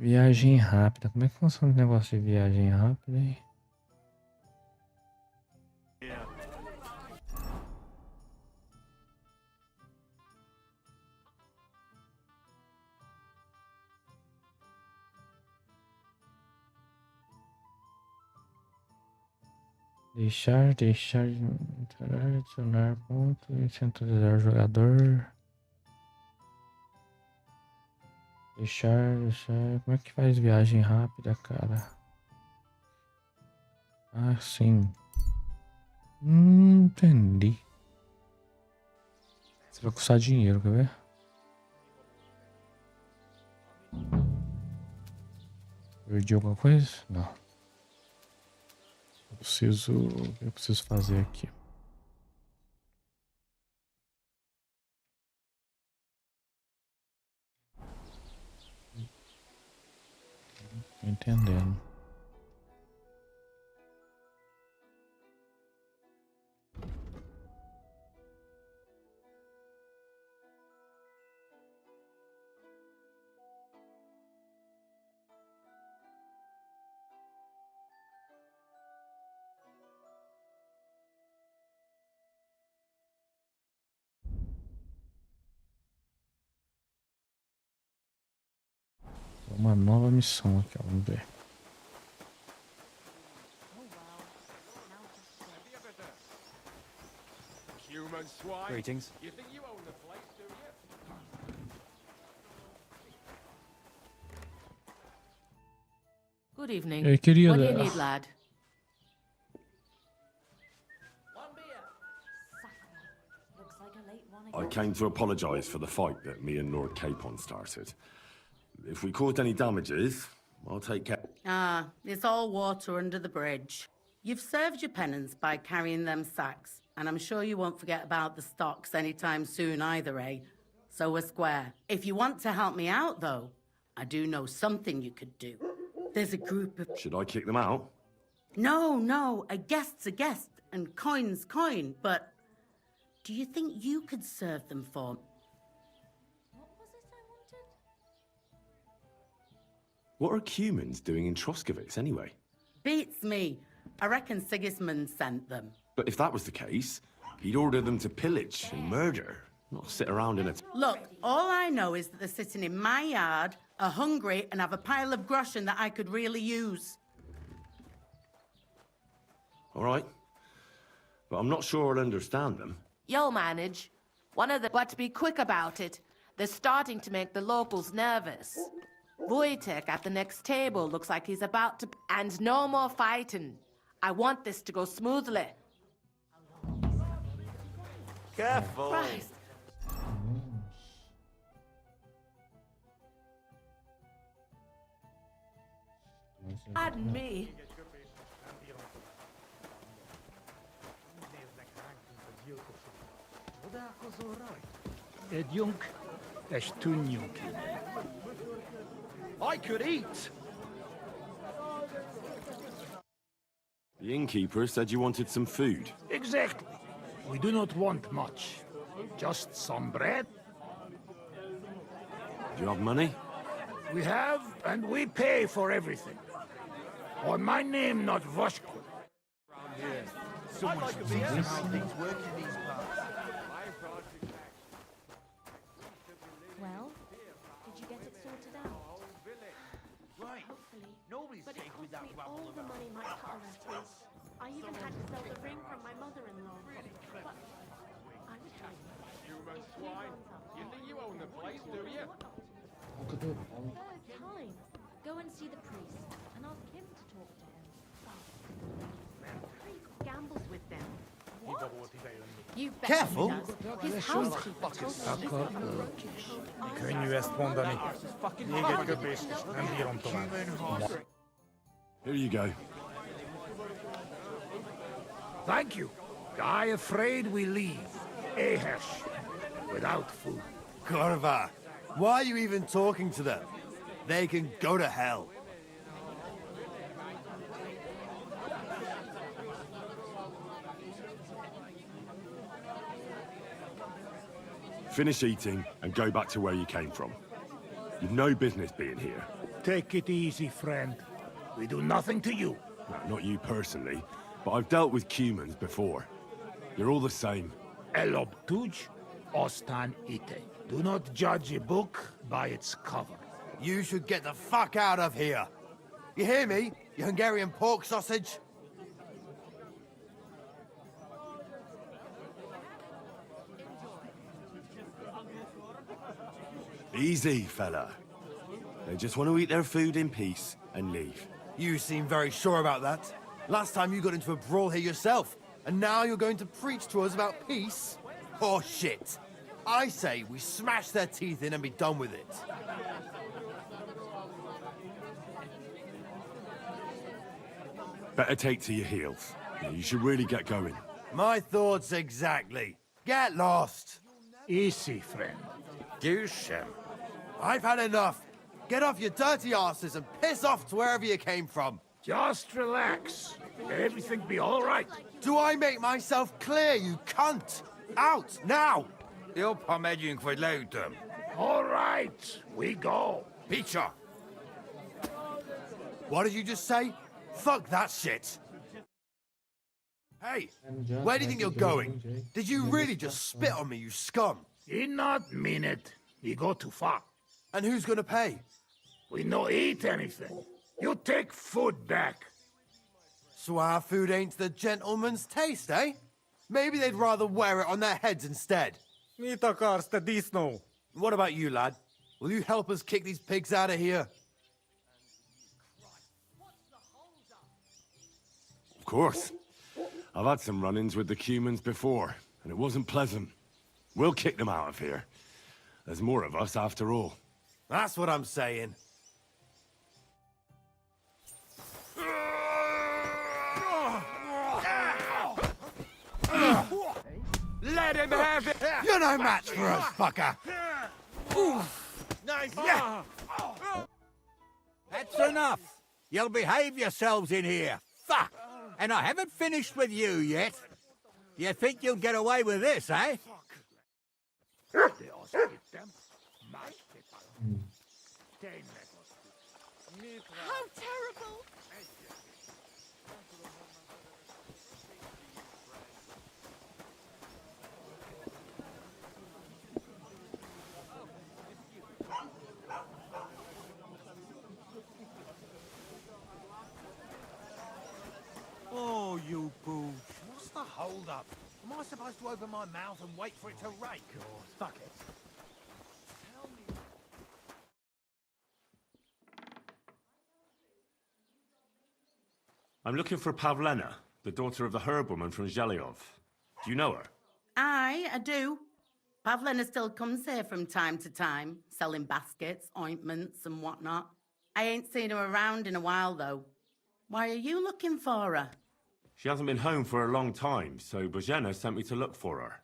Viagem rápida. Como é que funciona o negócio de viagem rápida aí? Deixar, adicionar ponto e centralizar o jogador. Deixar. Como é que faz viagem rápida, cara? Ah, sim. Entendi. Isso vai custar dinheiro, quer ver? Perdi alguma coisa? Não. Eu preciso fazer aqui. Tô entendendo. Uma nova missão aqui, ó, vamos ver. Greetings. Good evening. Ei, querida. What do you need, lad? Looks like a late one I again. came to apologise for the fight that me and Lord Capon started. If we caused any damages, I'll take care. Ah, it's all water under the bridge. You've served your penance by carrying them sacks, and I'm sure you won't forget about the stocks anytime soon either, eh? So we're square. If you want to help me out, though, I do know something you could do. There's a group of... Should I kick them out? No, a guest's a guest, and coin's coin, but do you think you could serve them for... What was it I wanted? What are humans doing in Troskovitz anyway? Beats me. I reckon Sigismund sent them. But if that was the case, he'd order them to pillage and murder, not sit around in a... Look, all I know is that they're sitting in my yard, are hungry, and have a pile of groschen that I could really use. All right. But I'm not sure I'll understand them. You'll manage. But be quick about it. They're starting to make the locals nervous. Wojtek at the next table looks like he's about to... And no more fighting. I want this to go smoothly. Careful. Christ. Pardon me. I could eat. The innkeeper said you wanted some food. Exactly. We do not want much. Just some bread. Do you have money? We have, and we pay for everything. On my name, not Voshko. I'd like to see how things work in these parts. Well, did you get it sorted out? Right. Hopefully. Nobody's But it safe cost without me gravel all the around. money my cutler is. I even had to sell the ring from my mother-in-law. But I would tell you. Human swine. You think you own the place, do you? Third time. Go and see the priest and ask him to talk to him. The priest gambles with them. What? You bet Careful. he does. His housekeeper told me he's got a roaches. Here you go. Thank you. I afraid we leave. Ahesh. Without food. Corva, why are you even talking to them? They can go to hell. Finish eating and go back to where you came from. You've no business being here. Take it easy, friend. We do nothing to you. No, not you personally, but I've dealt with humans before. You're all the same. Elob tuj, ostan ite. Do not judge a book by its cover. You should get the fuck out of here. You hear me, you Hungarian pork sausage? Easy, fella. They just want to eat their food in peace and leave. You seem very sure about that. Last time you got into a brawl here yourself, and now you're going to preach to us about peace? Oh shit. I say we smash their teeth in and be done with it. Better take to your heels. Yeah, you should really get going. My thoughts exactly. Get lost. Easy, friend. Douche. I've had enough. Get off your dirty asses and piss off to wherever you came from. Just relax. Everything be all right. Do I make myself clear, you cunt? Out, now! Jag har med ju en All right, we go. Peacher! What did you just say? Fuck that shit! Hey, where do you think you're going? Did you really just spit on me, you scum? He not mean it. He go too far. And who's gonna pay? We no eat anything. You take food back. So our food ain't the gentleman's taste, eh? Maybe they'd rather wear it on their heads instead. What about you, lad? Will you help us kick these pigs out of here? Of course. I've had some run-ins with the humans before, and it wasn't pleasant. We'll kick them out of here. There's more of us after all. That's what I'm saying. Let him have it! You're no match for us, fucker! Nice! Yeah. That's enough. You'll behave yourselves in here. Fuck! And I haven't finished with you yet. You think you'll get away with this, eh? How terrible! Oh, you booch. What's the hold-up? Am I supposed to open my mouth and wait for it to rake? Or fuck it. I'm looking for Pavlena, the daughter of the herbwoman from Zhelyov. Do you know her? Aye, I do. Pavlina still comes here from time to time, selling baskets, ointments and whatnot. I ain't seen her around in a while, though. Why are you looking for her? She hasn't been home for a long time, so Bozhena sent me to look for her.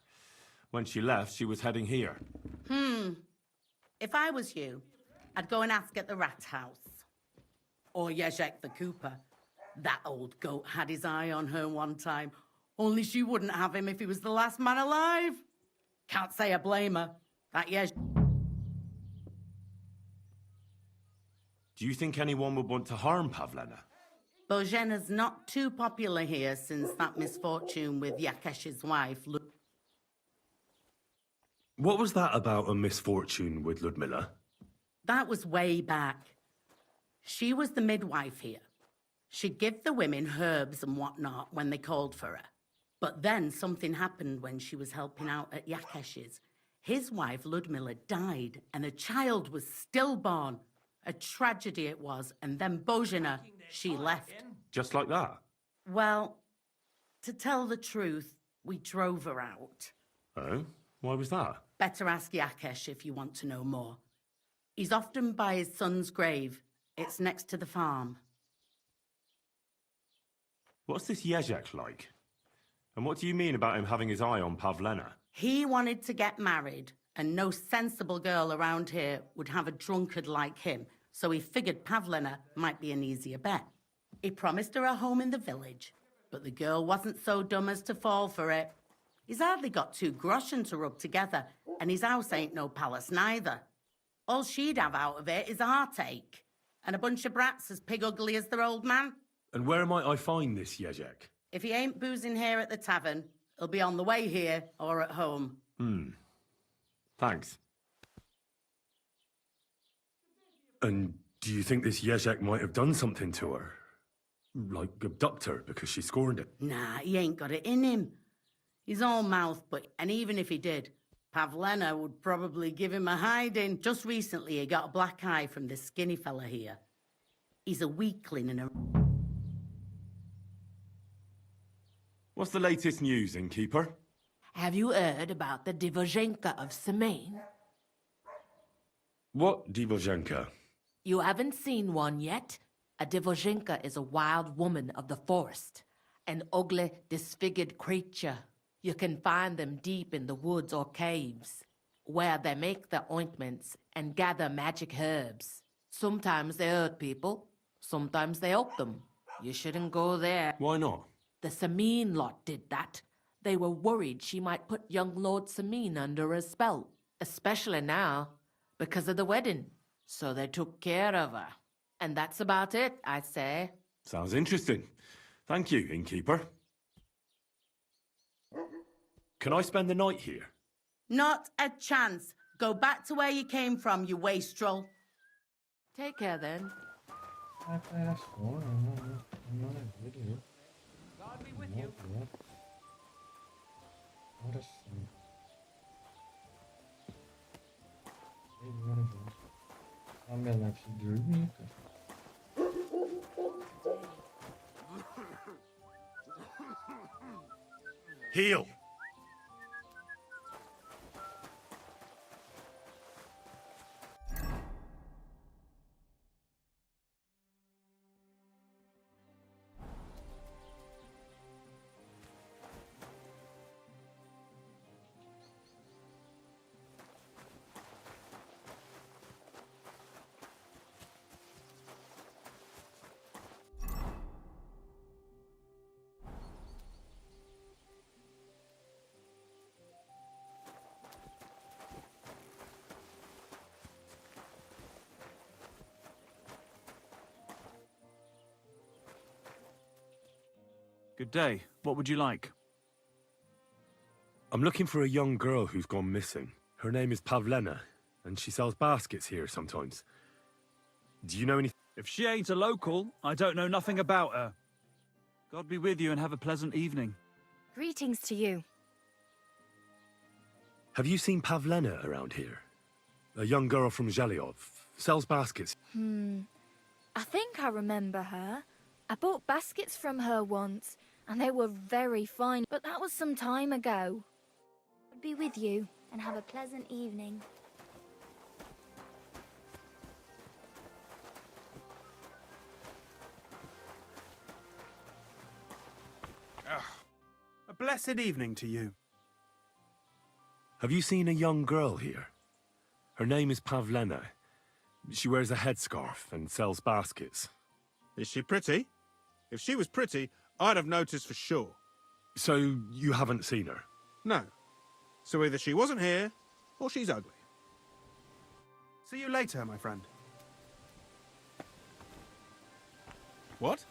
When she left, she was heading here. If I was you, I'd go and ask at the rat house. Or Jezek the cooper. That old goat had his eye on her one time. Only she wouldn't have him if he was the last man alive. Can't say I blame her. That Jezek... Do you think anyone would want to harm Pavlena? Božena's not too popular here since that misfortune with Yakesh's wife. What was that about a misfortune with Ludmilla? That was way back. She was the midwife here. She'd give the women herbs and whatnot when they called for her. But then something happened when she was helping out at Yakesh's. His wife, Ludmilla, died, and a child was stillborn. A tragedy it was, and then Božena, she left. Just like that? Well, to tell the truth, we drove her out. Oh? Why was that? Better ask Yakesh if you want to know more. He's often by his son's grave. It's next to the farm. What's this Jezek like? And what do you mean about him having his eye on Pavlena? He wanted to get married, and no sensible girl around here would have a drunkard like him, so he figured Pavlena might be an easier bet. He promised her a home in the village, but the girl wasn't so dumb as to fall for it. He's hardly got 2 groschen to rub together, and his house ain't no palace neither. All she'd have out of it is a heartache, and a bunch of brats as pig ugly as their old man. And where might I find this Jezek? If he ain't boozing here at the tavern, he'll be on the way here or at home. Thanks. And do you think this Jezek might have done something to her? Like abduct her because she scorned it? Nah, he ain't got it in him. He's all mouth, and even if he did, Pavlena would probably give him a hiding. Just recently, he got a black eye from this skinny fella here. He's a weakling and a... What's the latest news, innkeeper? Have you heard about the Divojenka of Semana? What Divojenka? You haven't seen one yet? A Divojenka is a wild woman of the forest. An ugly, disfigured creature. You can find them deep in the woods or caves, where they make their ointments and gather magic herbs. Sometimes they hurt people, sometimes they help them. You shouldn't go there. Why not? The Samine lot did that. They were worried she might put young Lord Samine under a spell, especially now, because of the wedding. So they took care of her. And that's about it, I'd say. Sounds interesting. Thank you, innkeeper. Can I spend the night here? Not a chance. Go back to where you came from, you wastrel. Take care, then. I passed one. I'm not a video. God be with you. What a sin. A minha life dormir, cara. Heal! Good day. What would you like? I'm looking for a young girl who's gone missing. Her name is Pavlena, and she sells baskets here sometimes. Do you know anything? If she ain't a local, I don't know nothing about her. God be with you and have a pleasant evening. Greetings to you. Have you seen Pavlena around here? A young girl from Zhelyov. Sells baskets. I think I remember her. I bought baskets from her once, and they were very fine, but that was some time ago. I'll be with you, and have a pleasant evening. A blessed evening to you. Have you seen a young girl here? Her name is Pavlena. She wears a headscarf and sells baskets. Is she pretty? If she was pretty, I'd have noticed for sure. So you haven't seen her? No. So either she wasn't here, or she's ugly. See you later, my friend. What?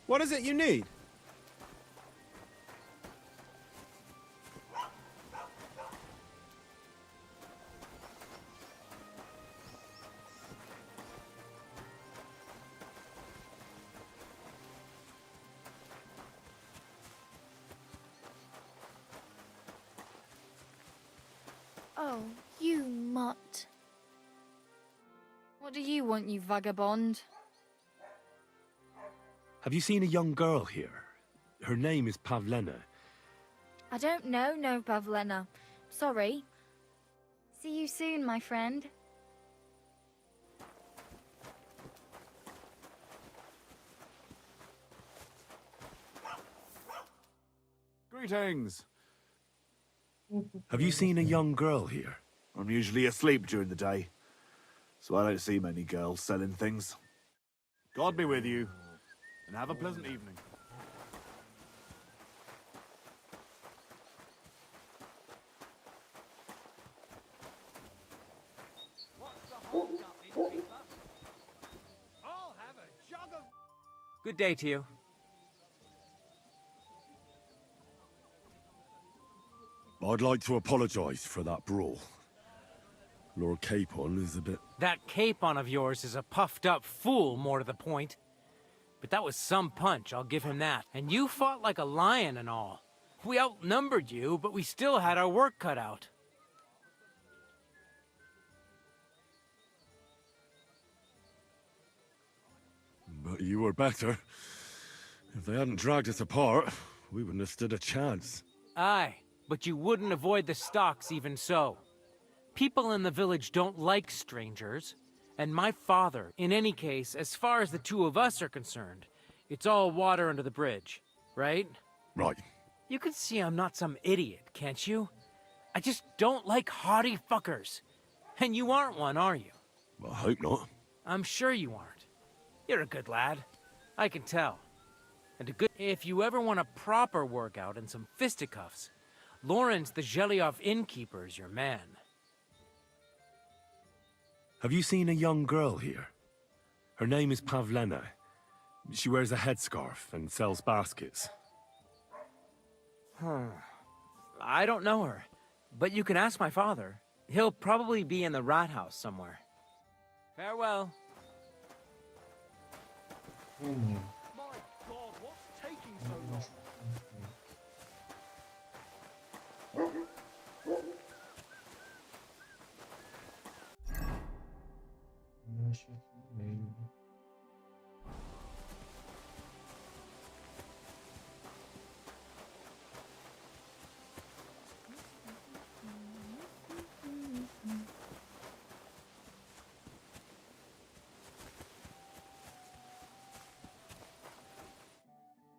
What is it you need? Oh, you mutt. What do you want, you vagabond? Have you seen a young girl here? Her name is Pavlena. I don't know, no, Pavlena. Sorry. See you soon, my friend. Greetings. Have you seen a young girl here? I'm usually asleep during the day, so I don't see many girls selling things. God be with you, and have a pleasant evening. Good day to you. I'd like to apologize for that brawl. Lord Capon is a bit... That Capon of yours is a puffed-up fool, more to the point. But that was some punch, I'll give him that. And you fought like a lion and all. We outnumbered you, but we still had our work cut out. But you were better. If they hadn't dragged us apart, we wouldn't have stood a chance. Aye, but you wouldn't avoid the stocks even so. People in the village don't like strangers. And my father, in any case, as far as the two of us are concerned, it's all water under the bridge, right? Right. You can see I'm not some idiot, can't you? I just don't like haughty fuckers. And you aren't one, are you? Well, I hope not. I'm sure you aren't. You're a good lad. I can tell. And a good... If you ever want a proper workout and some fisticuffs, Lawrence the Zhelyov innkeeper is your man. Have you seen a young girl here? Her name is Pavlena. She wears a headscarf and sells baskets. I don't know her, but you can ask my father. He'll probably be in the rat house somewhere. Farewell. Oh my. My God, what's taking so long?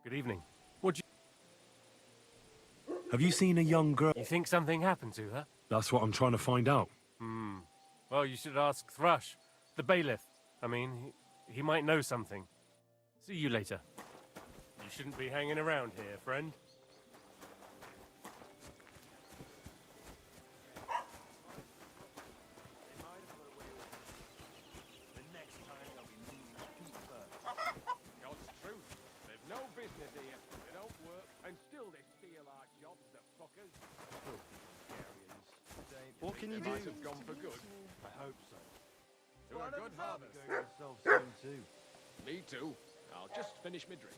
Good evening. Have you seen a young girl? You think something happened to her? That's what I'm trying to find out. Well, you should ask Thrush, the bailiff. I mean, he might know something. See you later. You shouldn't be hanging around here, friend. God's truth. They've no business here. They don't work, and still they steal our jobs, the fuckers. What can you do? Might have gone for good. I hope so. To a good harvest. Yourself soon too. Me too. I'll just finish my drink.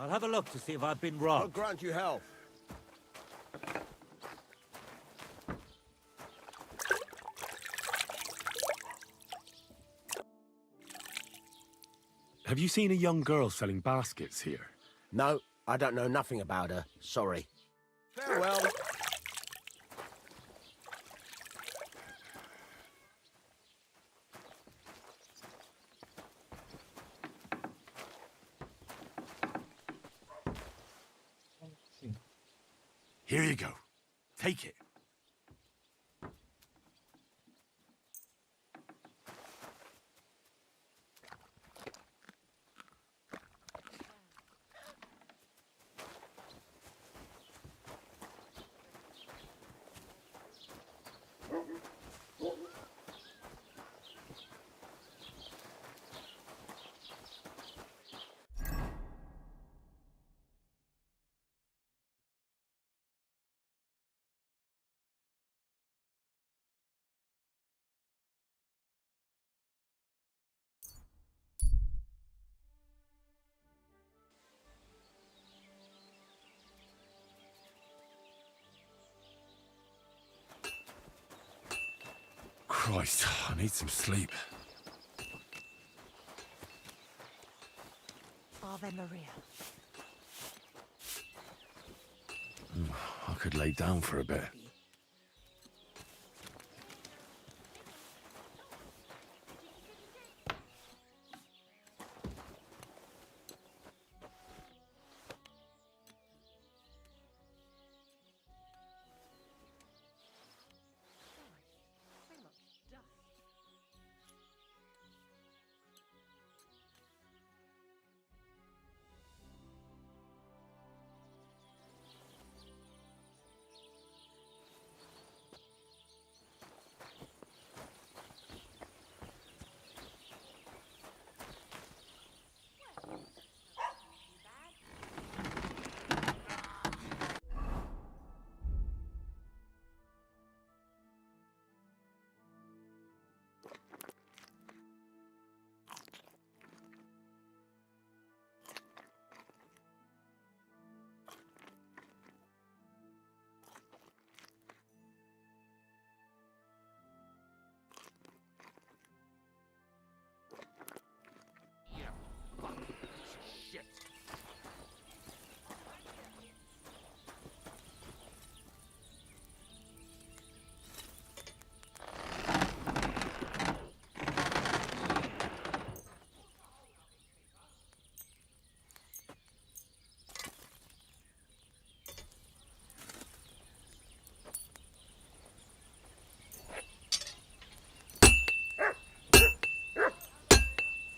I'll have a look to see if I've been God robbed. grant you health. Have you seen a young girl selling baskets here? No, I don't know nothing about her. Sorry. Farewell. Here you go. Take it. Christ, I need some sleep. Ave Maria. I could lay down for a bit.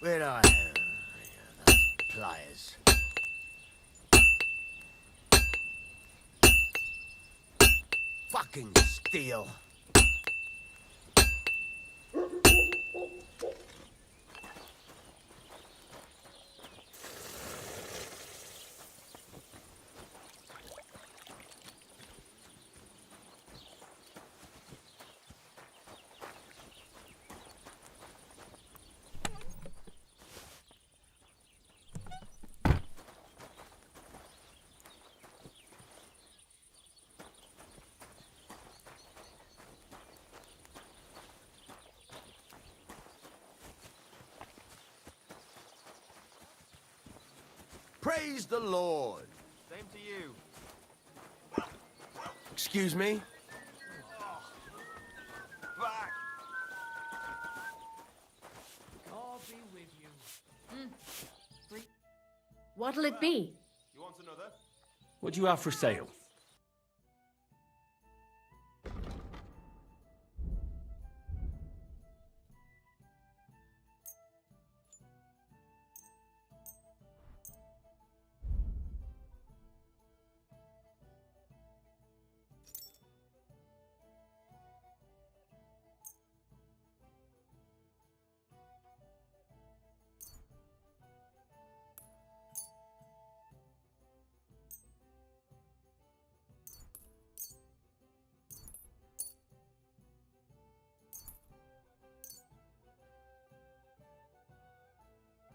Where are those pliers? Fucking steel. Praise the Lord. Same to you. Excuse me? Back! I'll be with you. What'll it be? You want another? What do you have for sale?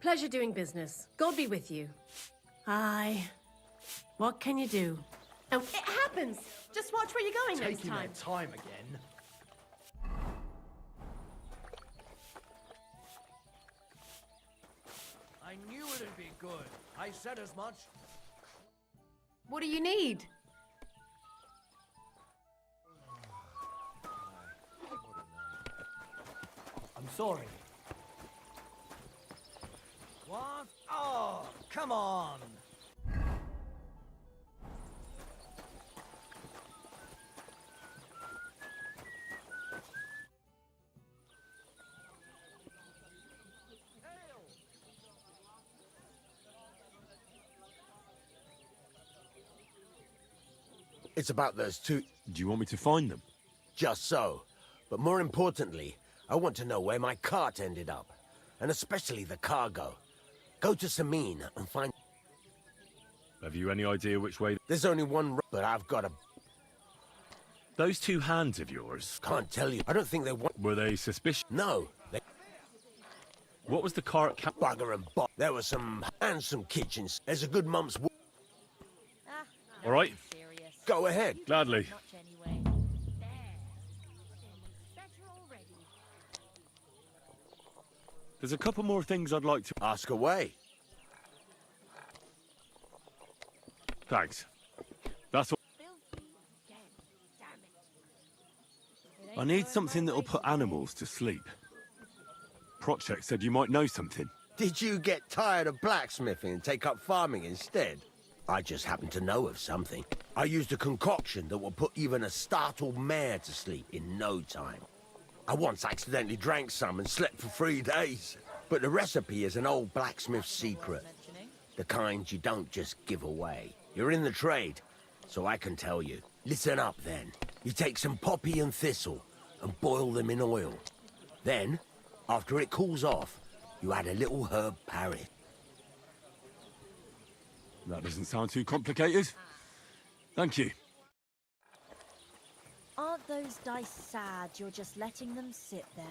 Pleasure doing business. God be with you. Aye. What can you do? Oh, it happens. Just watch where you're going next Taking time. their time again. I knew it'd be good. I said as much. What do you need? I'm sorry. What? Oh, come on. It's about those two... Do you want me to find them? Just so. But more importantly, I want to know where my cart ended up. And especially the cargo. Go to semana and find... Have you any idea which way... There's only one road, but I've got a... Those two hands of yours... Can't tell you. I don't think they want... Were they suspicious? No. They... What was the car at camp? Bugger and bot. There were some... and some kitchens. There's a good month's... All right. Go ahead. Gladly. There's a couple more things I'd like to... Ask away. Thanks. That's all. I need something that'll put animals to sleep. Project said you might know something. Did you get tired of blacksmithing and take up farming instead? I just happen to know of something. I used a concoction that will put even a startled mare to sleep in no time. I once accidentally drank some and slept for 3 days. But the recipe is an old blacksmith's secret. The kind you don't just give away. You're in the trade, so I can tell you. Listen up then. You take some poppy and thistle and boil them in oil. Then, after it cools off, you add a little herb parry. That doesn't sound too complicated. Thank you. Aren't those dice sad you're just letting them sit there?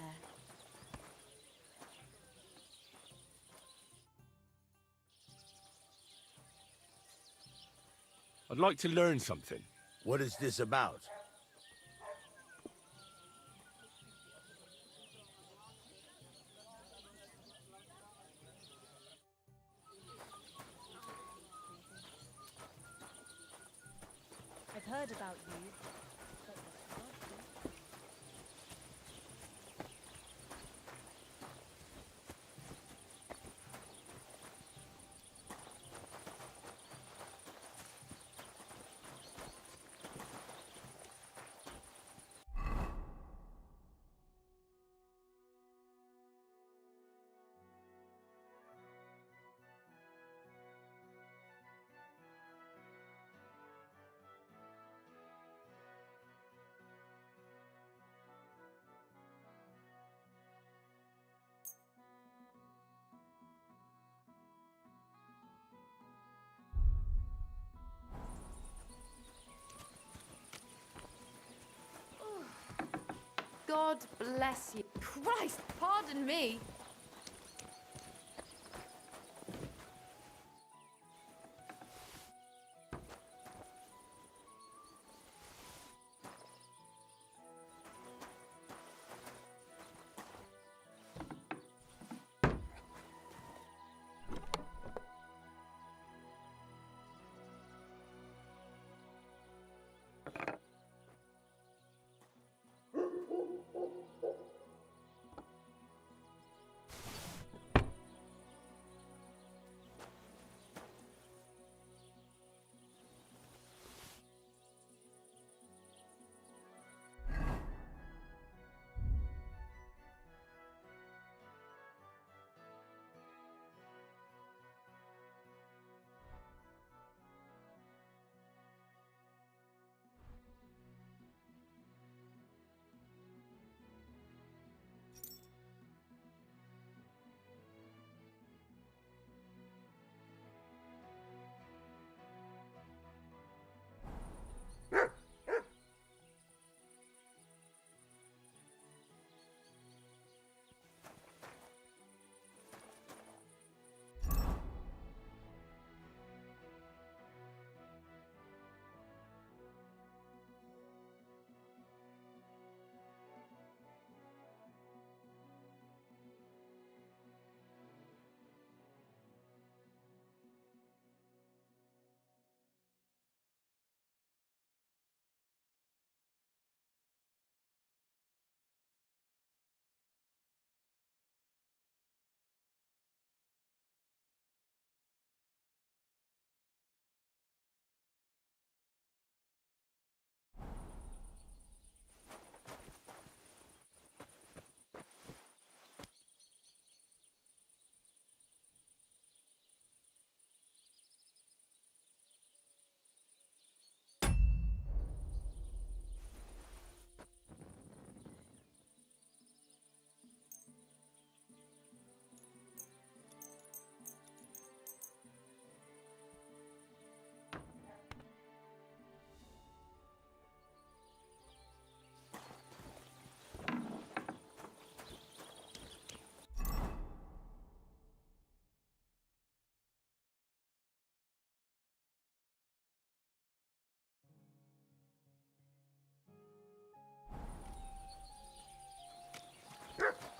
I'd like to learn something. What is this about? I've heard about you. God bless you. Christ, pardon me.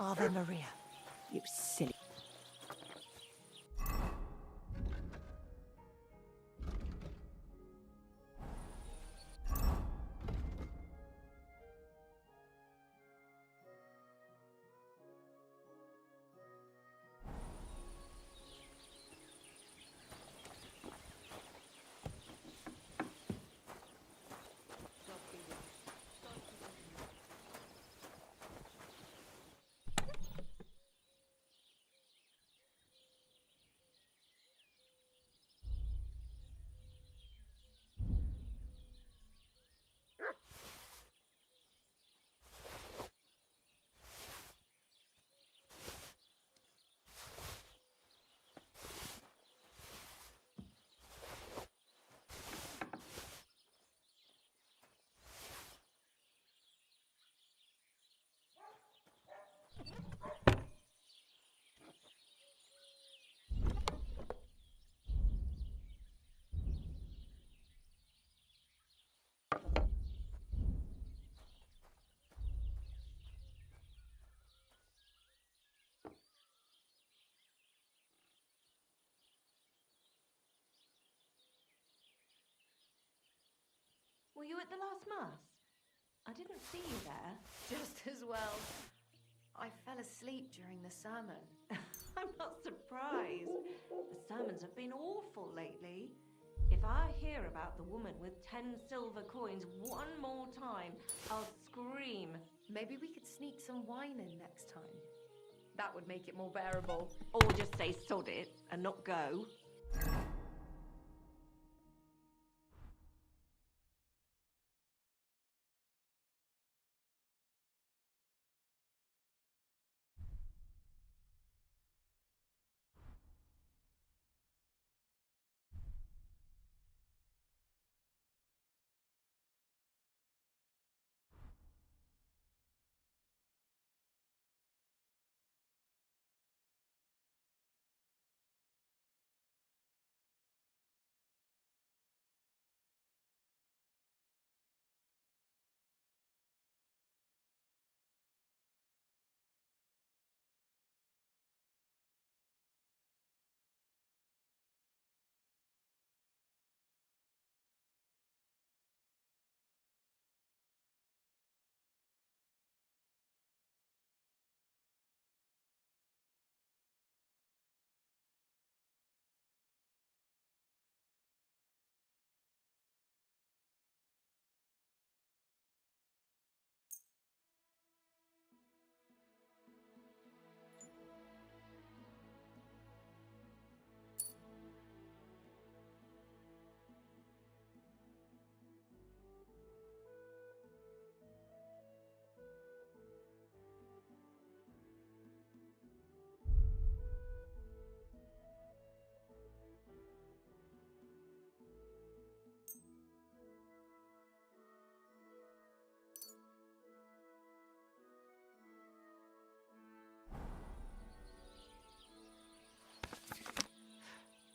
Ave Maria. You silly. Were you at the last mass? I didn't see you there. Just as well. I fell asleep during the sermon. I'm not surprised. The sermons have been awful lately. If I hear about the woman with 10 silver coins one more time, I'll scream. Maybe we could sneak some wine in next time. That would make it more bearable. Or just say sod it and not go.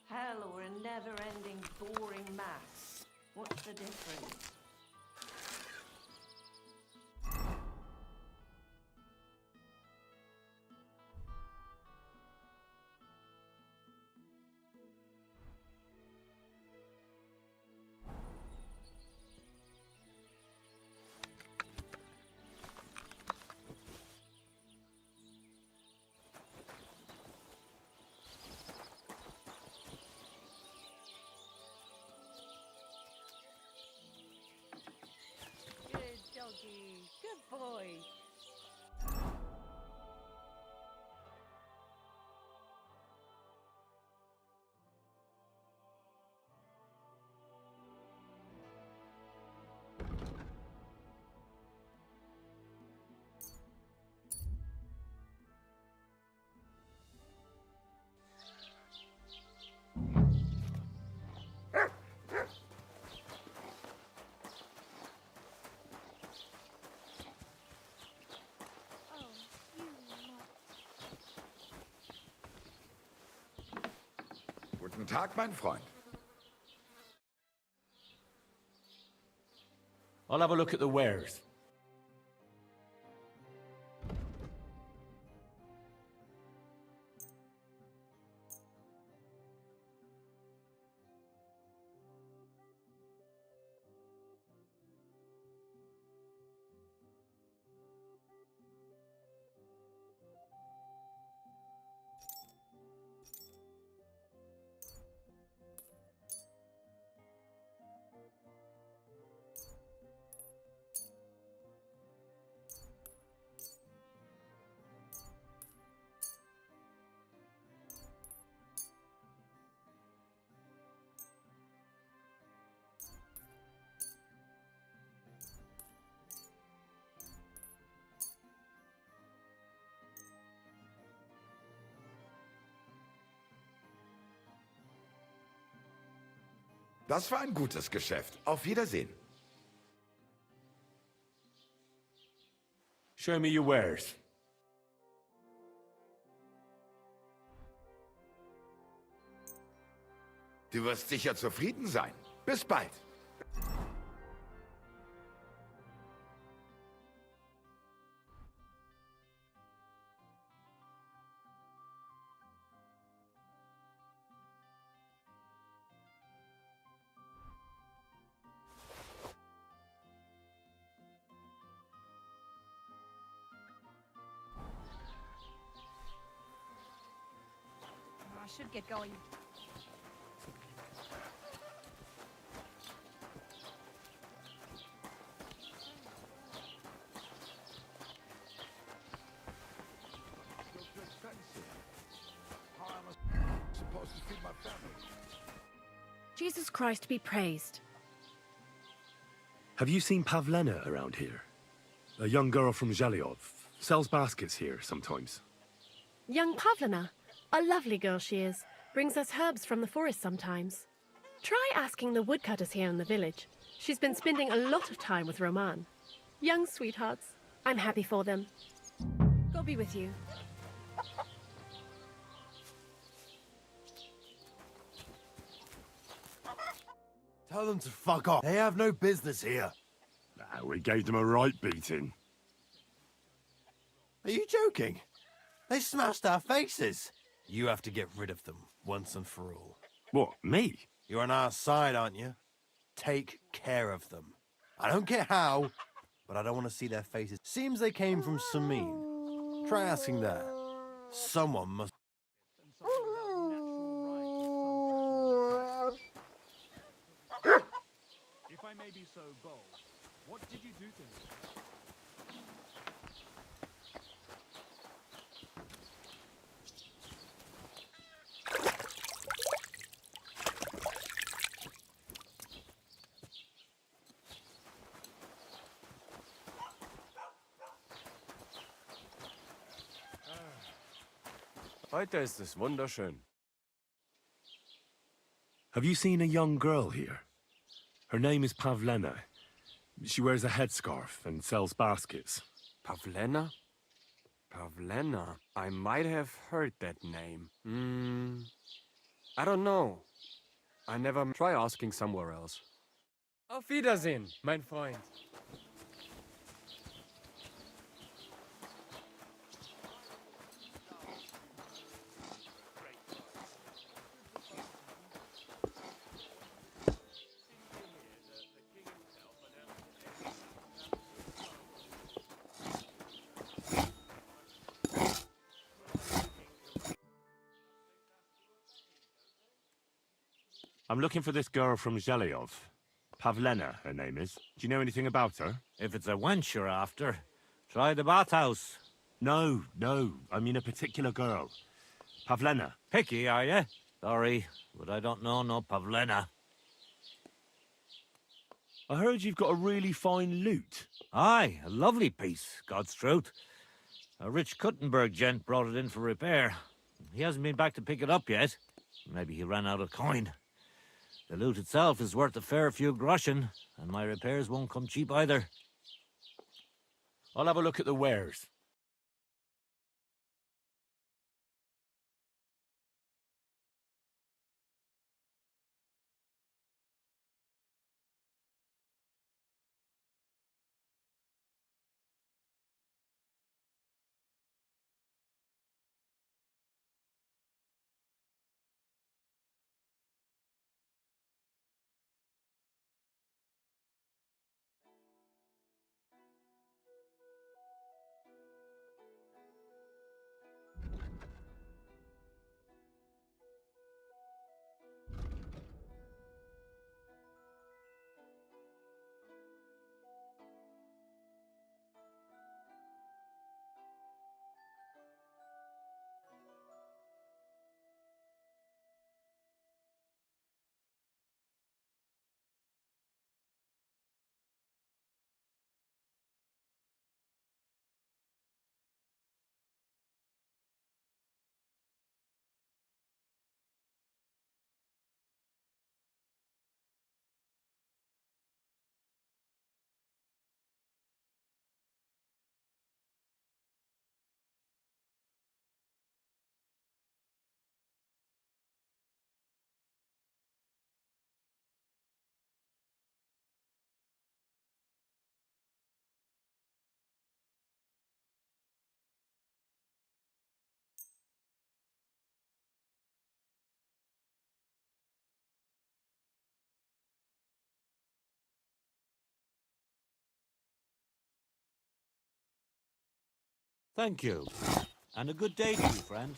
Hell or a never-ending, boring mass. What's the difference? Doggy, good boy. Guten Tag, mein Freund. I'll have a look at the wares. Das war ein gutes Geschäft. Auf Wiedersehen. Show me your wares. Du wirst sicher zufrieden sein. Bis bald. I should get going. Supposed to feed my family. Jesus Christ be praised. Have you seen Pavlena around here? A young girl from Zhelyov. Sells baskets here sometimes. Young Pavlina. A lovely girl she is. Brings us herbs from the forest sometimes. Try asking the woodcutters here in the village. She's been spending a lot of time with Roman. Young sweethearts. I'm happy for them. God be with you. Tell them to fuck off. They have no business here. We gave them a right beating. Are you joking? They smashed our faces. You have to get rid of them, once and for all. What, me? You're on our side, aren't you? Take care of them. I don't care how, but I don't want to see their faces. Seems they came from Samin. Try asking there. Someone must... If I may be so bold, what did you do to him? Heute ist es wunderschön. Have you seen a young girl here? Her name is Pavlena. She wears a headscarf and sells baskets. Pavlena? Pavlena. I might have heard that name. I don't know. I never try asking somewhere else. Auf Wiedersehen, mein Freund. I'm looking for this girl from Zhelyov. Pavlena, her name is. Do you know anything about her? If it's a wench you're after, try the bathhouse. No, I mean a particular girl. Pavlena. Picky, are you? Sorry, but I don't know no Pavlena. I heard you've got a really fine lute. Aye, a lovely piece, God's truth. A rich Kuttenberg gent brought it in for repair. He hasn't been back to pick it up yet. Maybe he ran out of coin. The loot itself is worth a fair few groschen, and my repairs won't come cheap either. I'll have a look at the wares. Thank you. And a good day to you, friend.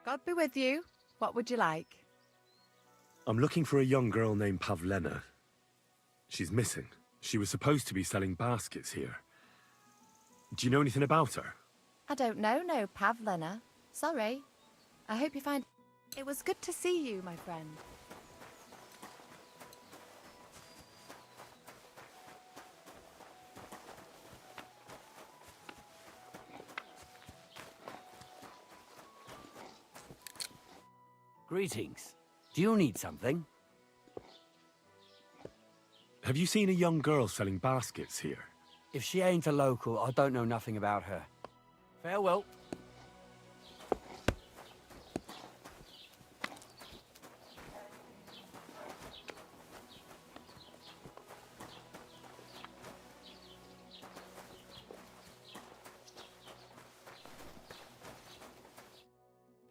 God be with you. What would you like? I'm looking for a young girl named Pavlena. She's missing. She was supposed to be selling baskets here. Do you know anything about her? I don't know, no Pavlena. Sorry. I hope you find... It was good to see you, my friend. Greetings. Do you need something? Have you seen a young girl selling baskets here? If she ain't a local, I don't know nothing about her. Farewell.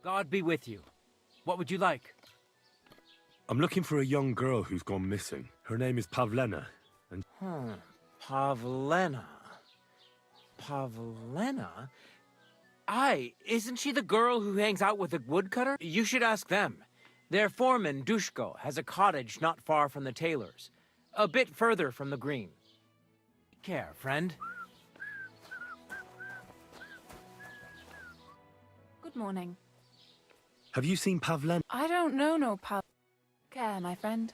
God be with you. What would you like? I'm looking for a young girl who's gone missing. Her name is Pavlena, and... Pavlena. Pavlena? Aye, isn't she the girl who hangs out with the woodcutter? You should ask them. Their foreman, Dushko, has a cottage not far from the tailor's. A bit further from the green. Take care, friend. Good morning. Have you seen Pavlena? I don't know no care, my friend.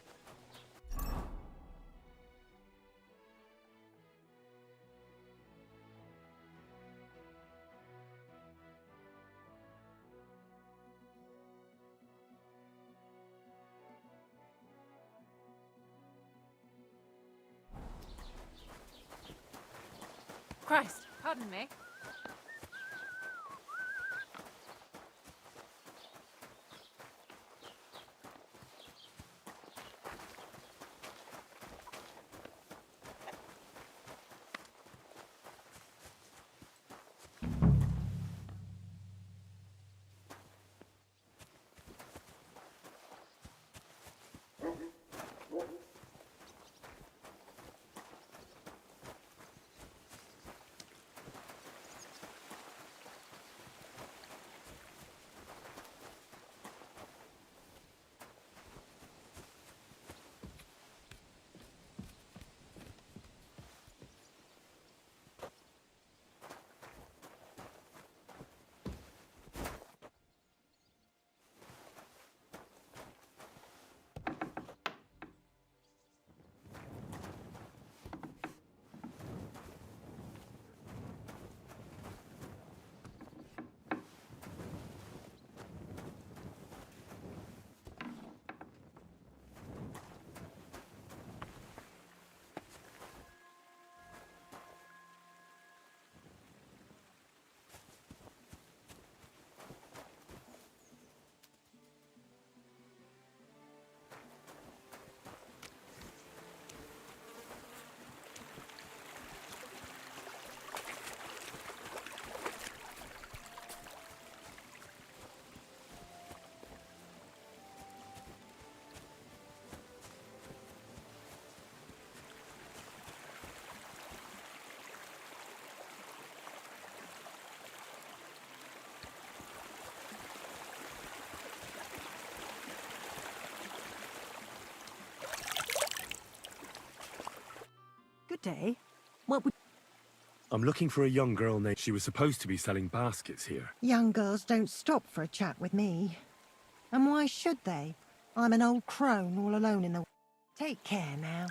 Christ, pardon me. Good day. What would... I'm looking for a young girl named... She was supposed to be selling baskets here. Young girls don't stop for a chat with me. And why should they? I'm an old crone all alone in the... Take care now.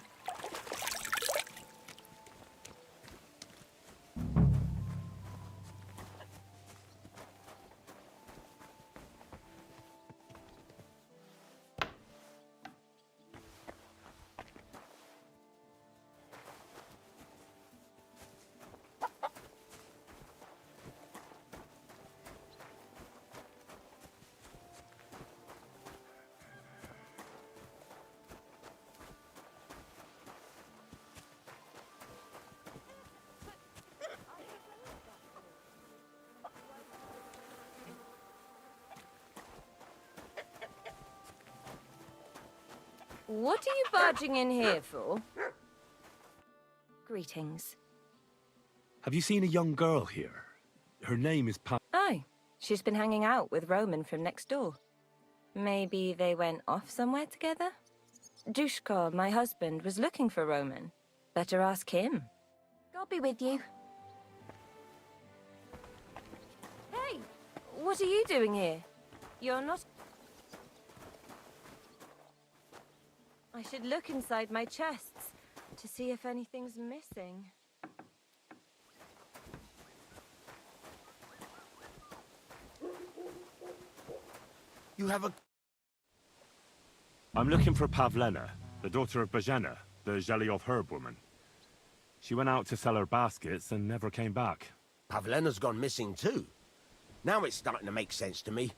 What are you barging in here for? Greetings. Have you seen a young girl here? Her name is Oh, she's been hanging out with Roman from next door. Maybe they went off somewhere together? Dushko, my husband, was looking for Roman. Better ask him. God be with you. Hey, what are you doing here? You're not... I should look inside my chests to see if anything's missing. You have a... I'm looking for Pavlena, the daughter of Bajana, the Zhelyov herb woman. She went out to sell her baskets and never came back. Pavlena's gone missing too. Now it's starting to make sense to me.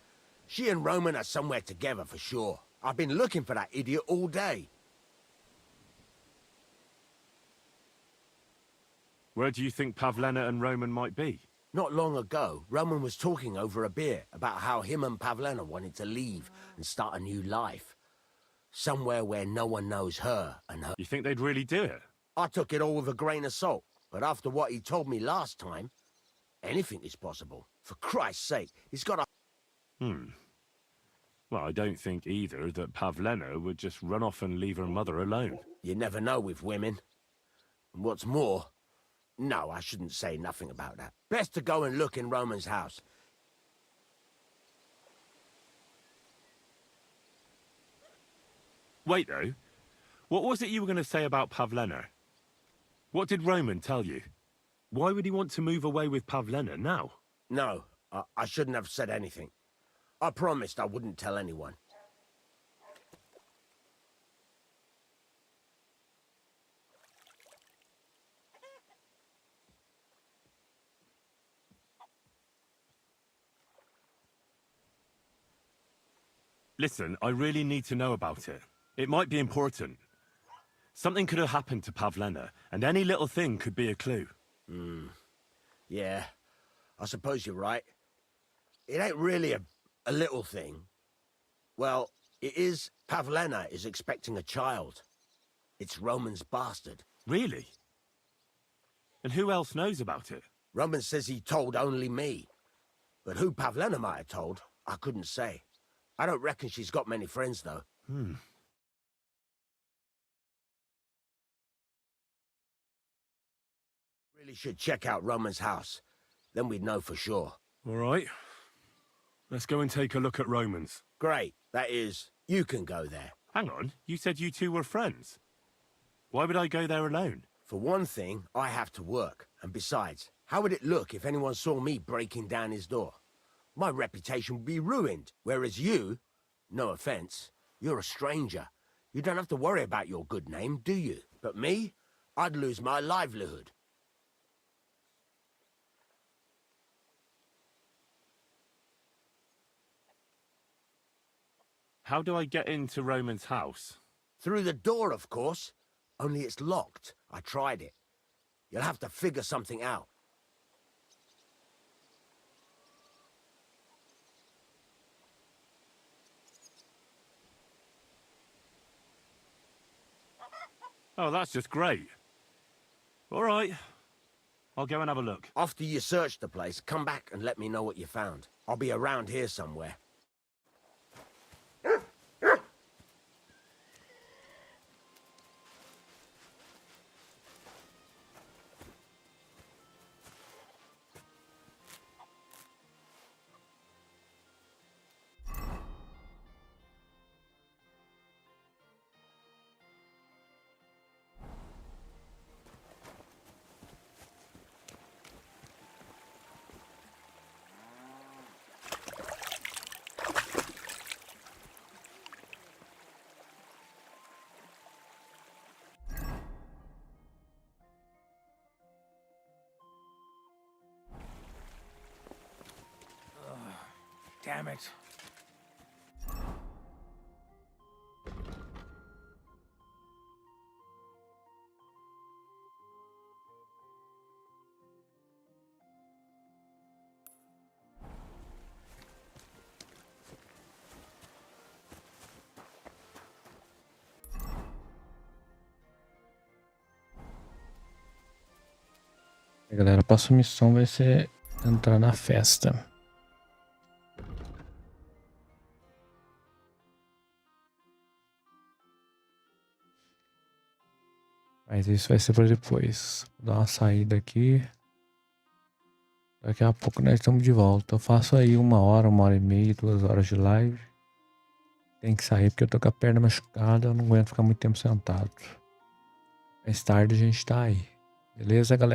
She and Roman are somewhere together for sure. I've been looking for that idiot all day. Where do you think Pavlena and Roman might be? Not long ago, Roman was talking over a beer about how him and Pavlena wanted to leave and start a new life. Somewhere where no one knows her and her... You think they'd really do it? I took it all with a grain of salt, but after what he told me last time, anything is possible. For Christ's sake, he's got a... Well, I don't think either that Pavlena would just run off and leave her mother alone. You never know with women. And what's more... No, I shouldn't say nothing about that. Best to go and look in Roman's house. Wait, though. What was it you were going to say about Pavlena? What did Roman tell you? Why would he want to move away with Pavlena now? No, I shouldn't have said anything. I promised I wouldn't tell anyone. Listen, I really need to know about it. It might be important. Something could have happened to Pavlena, and any little thing could be a clue. Yeah, I suppose you're right. It ain't really a little thing. Well, it is. Pavlena is expecting a child. It's Roman's bastard. Really? And who else knows about it? Roman says he told only me. But who Pavlena might have told, I couldn't say. I don't reckon she's got many friends, though. Really should check out Roman's house. Then we'd know for sure. All right. Let's go and take a look at Roman's. Great. That is, you can go there. Hang on. You said you two were friends. Why would I go there alone? For one thing, I have to work. And besides, how would it look if anyone saw me breaking down his door? My reputation would be ruined. Whereas you, no offense, you're a stranger. You don't have to worry about your good name, do you? But me, I'd lose my livelihood. How do I get into Roman's house? Through the door, of course. Only it's locked. I tried it. You'll have to figure something out. Oh, that's just great. All right. I'll go and have a look. After you search the place, come back and let me know what you found. I'll be around here somewhere. Damn it. Galera, a próxima missão vai ser entrar na festa. Mas isso vai ser para depois. Vou dar uma saída aqui. Daqui a pouco nós estamos de volta. Eu faço aí 1 hora, 1 hora e meia, 2 horas de live. Tem que sair porque eu tô com a perna machucada. Eu não aguento ficar muito tempo sentado. Mais tarde a gente tá aí. Beleza, galera?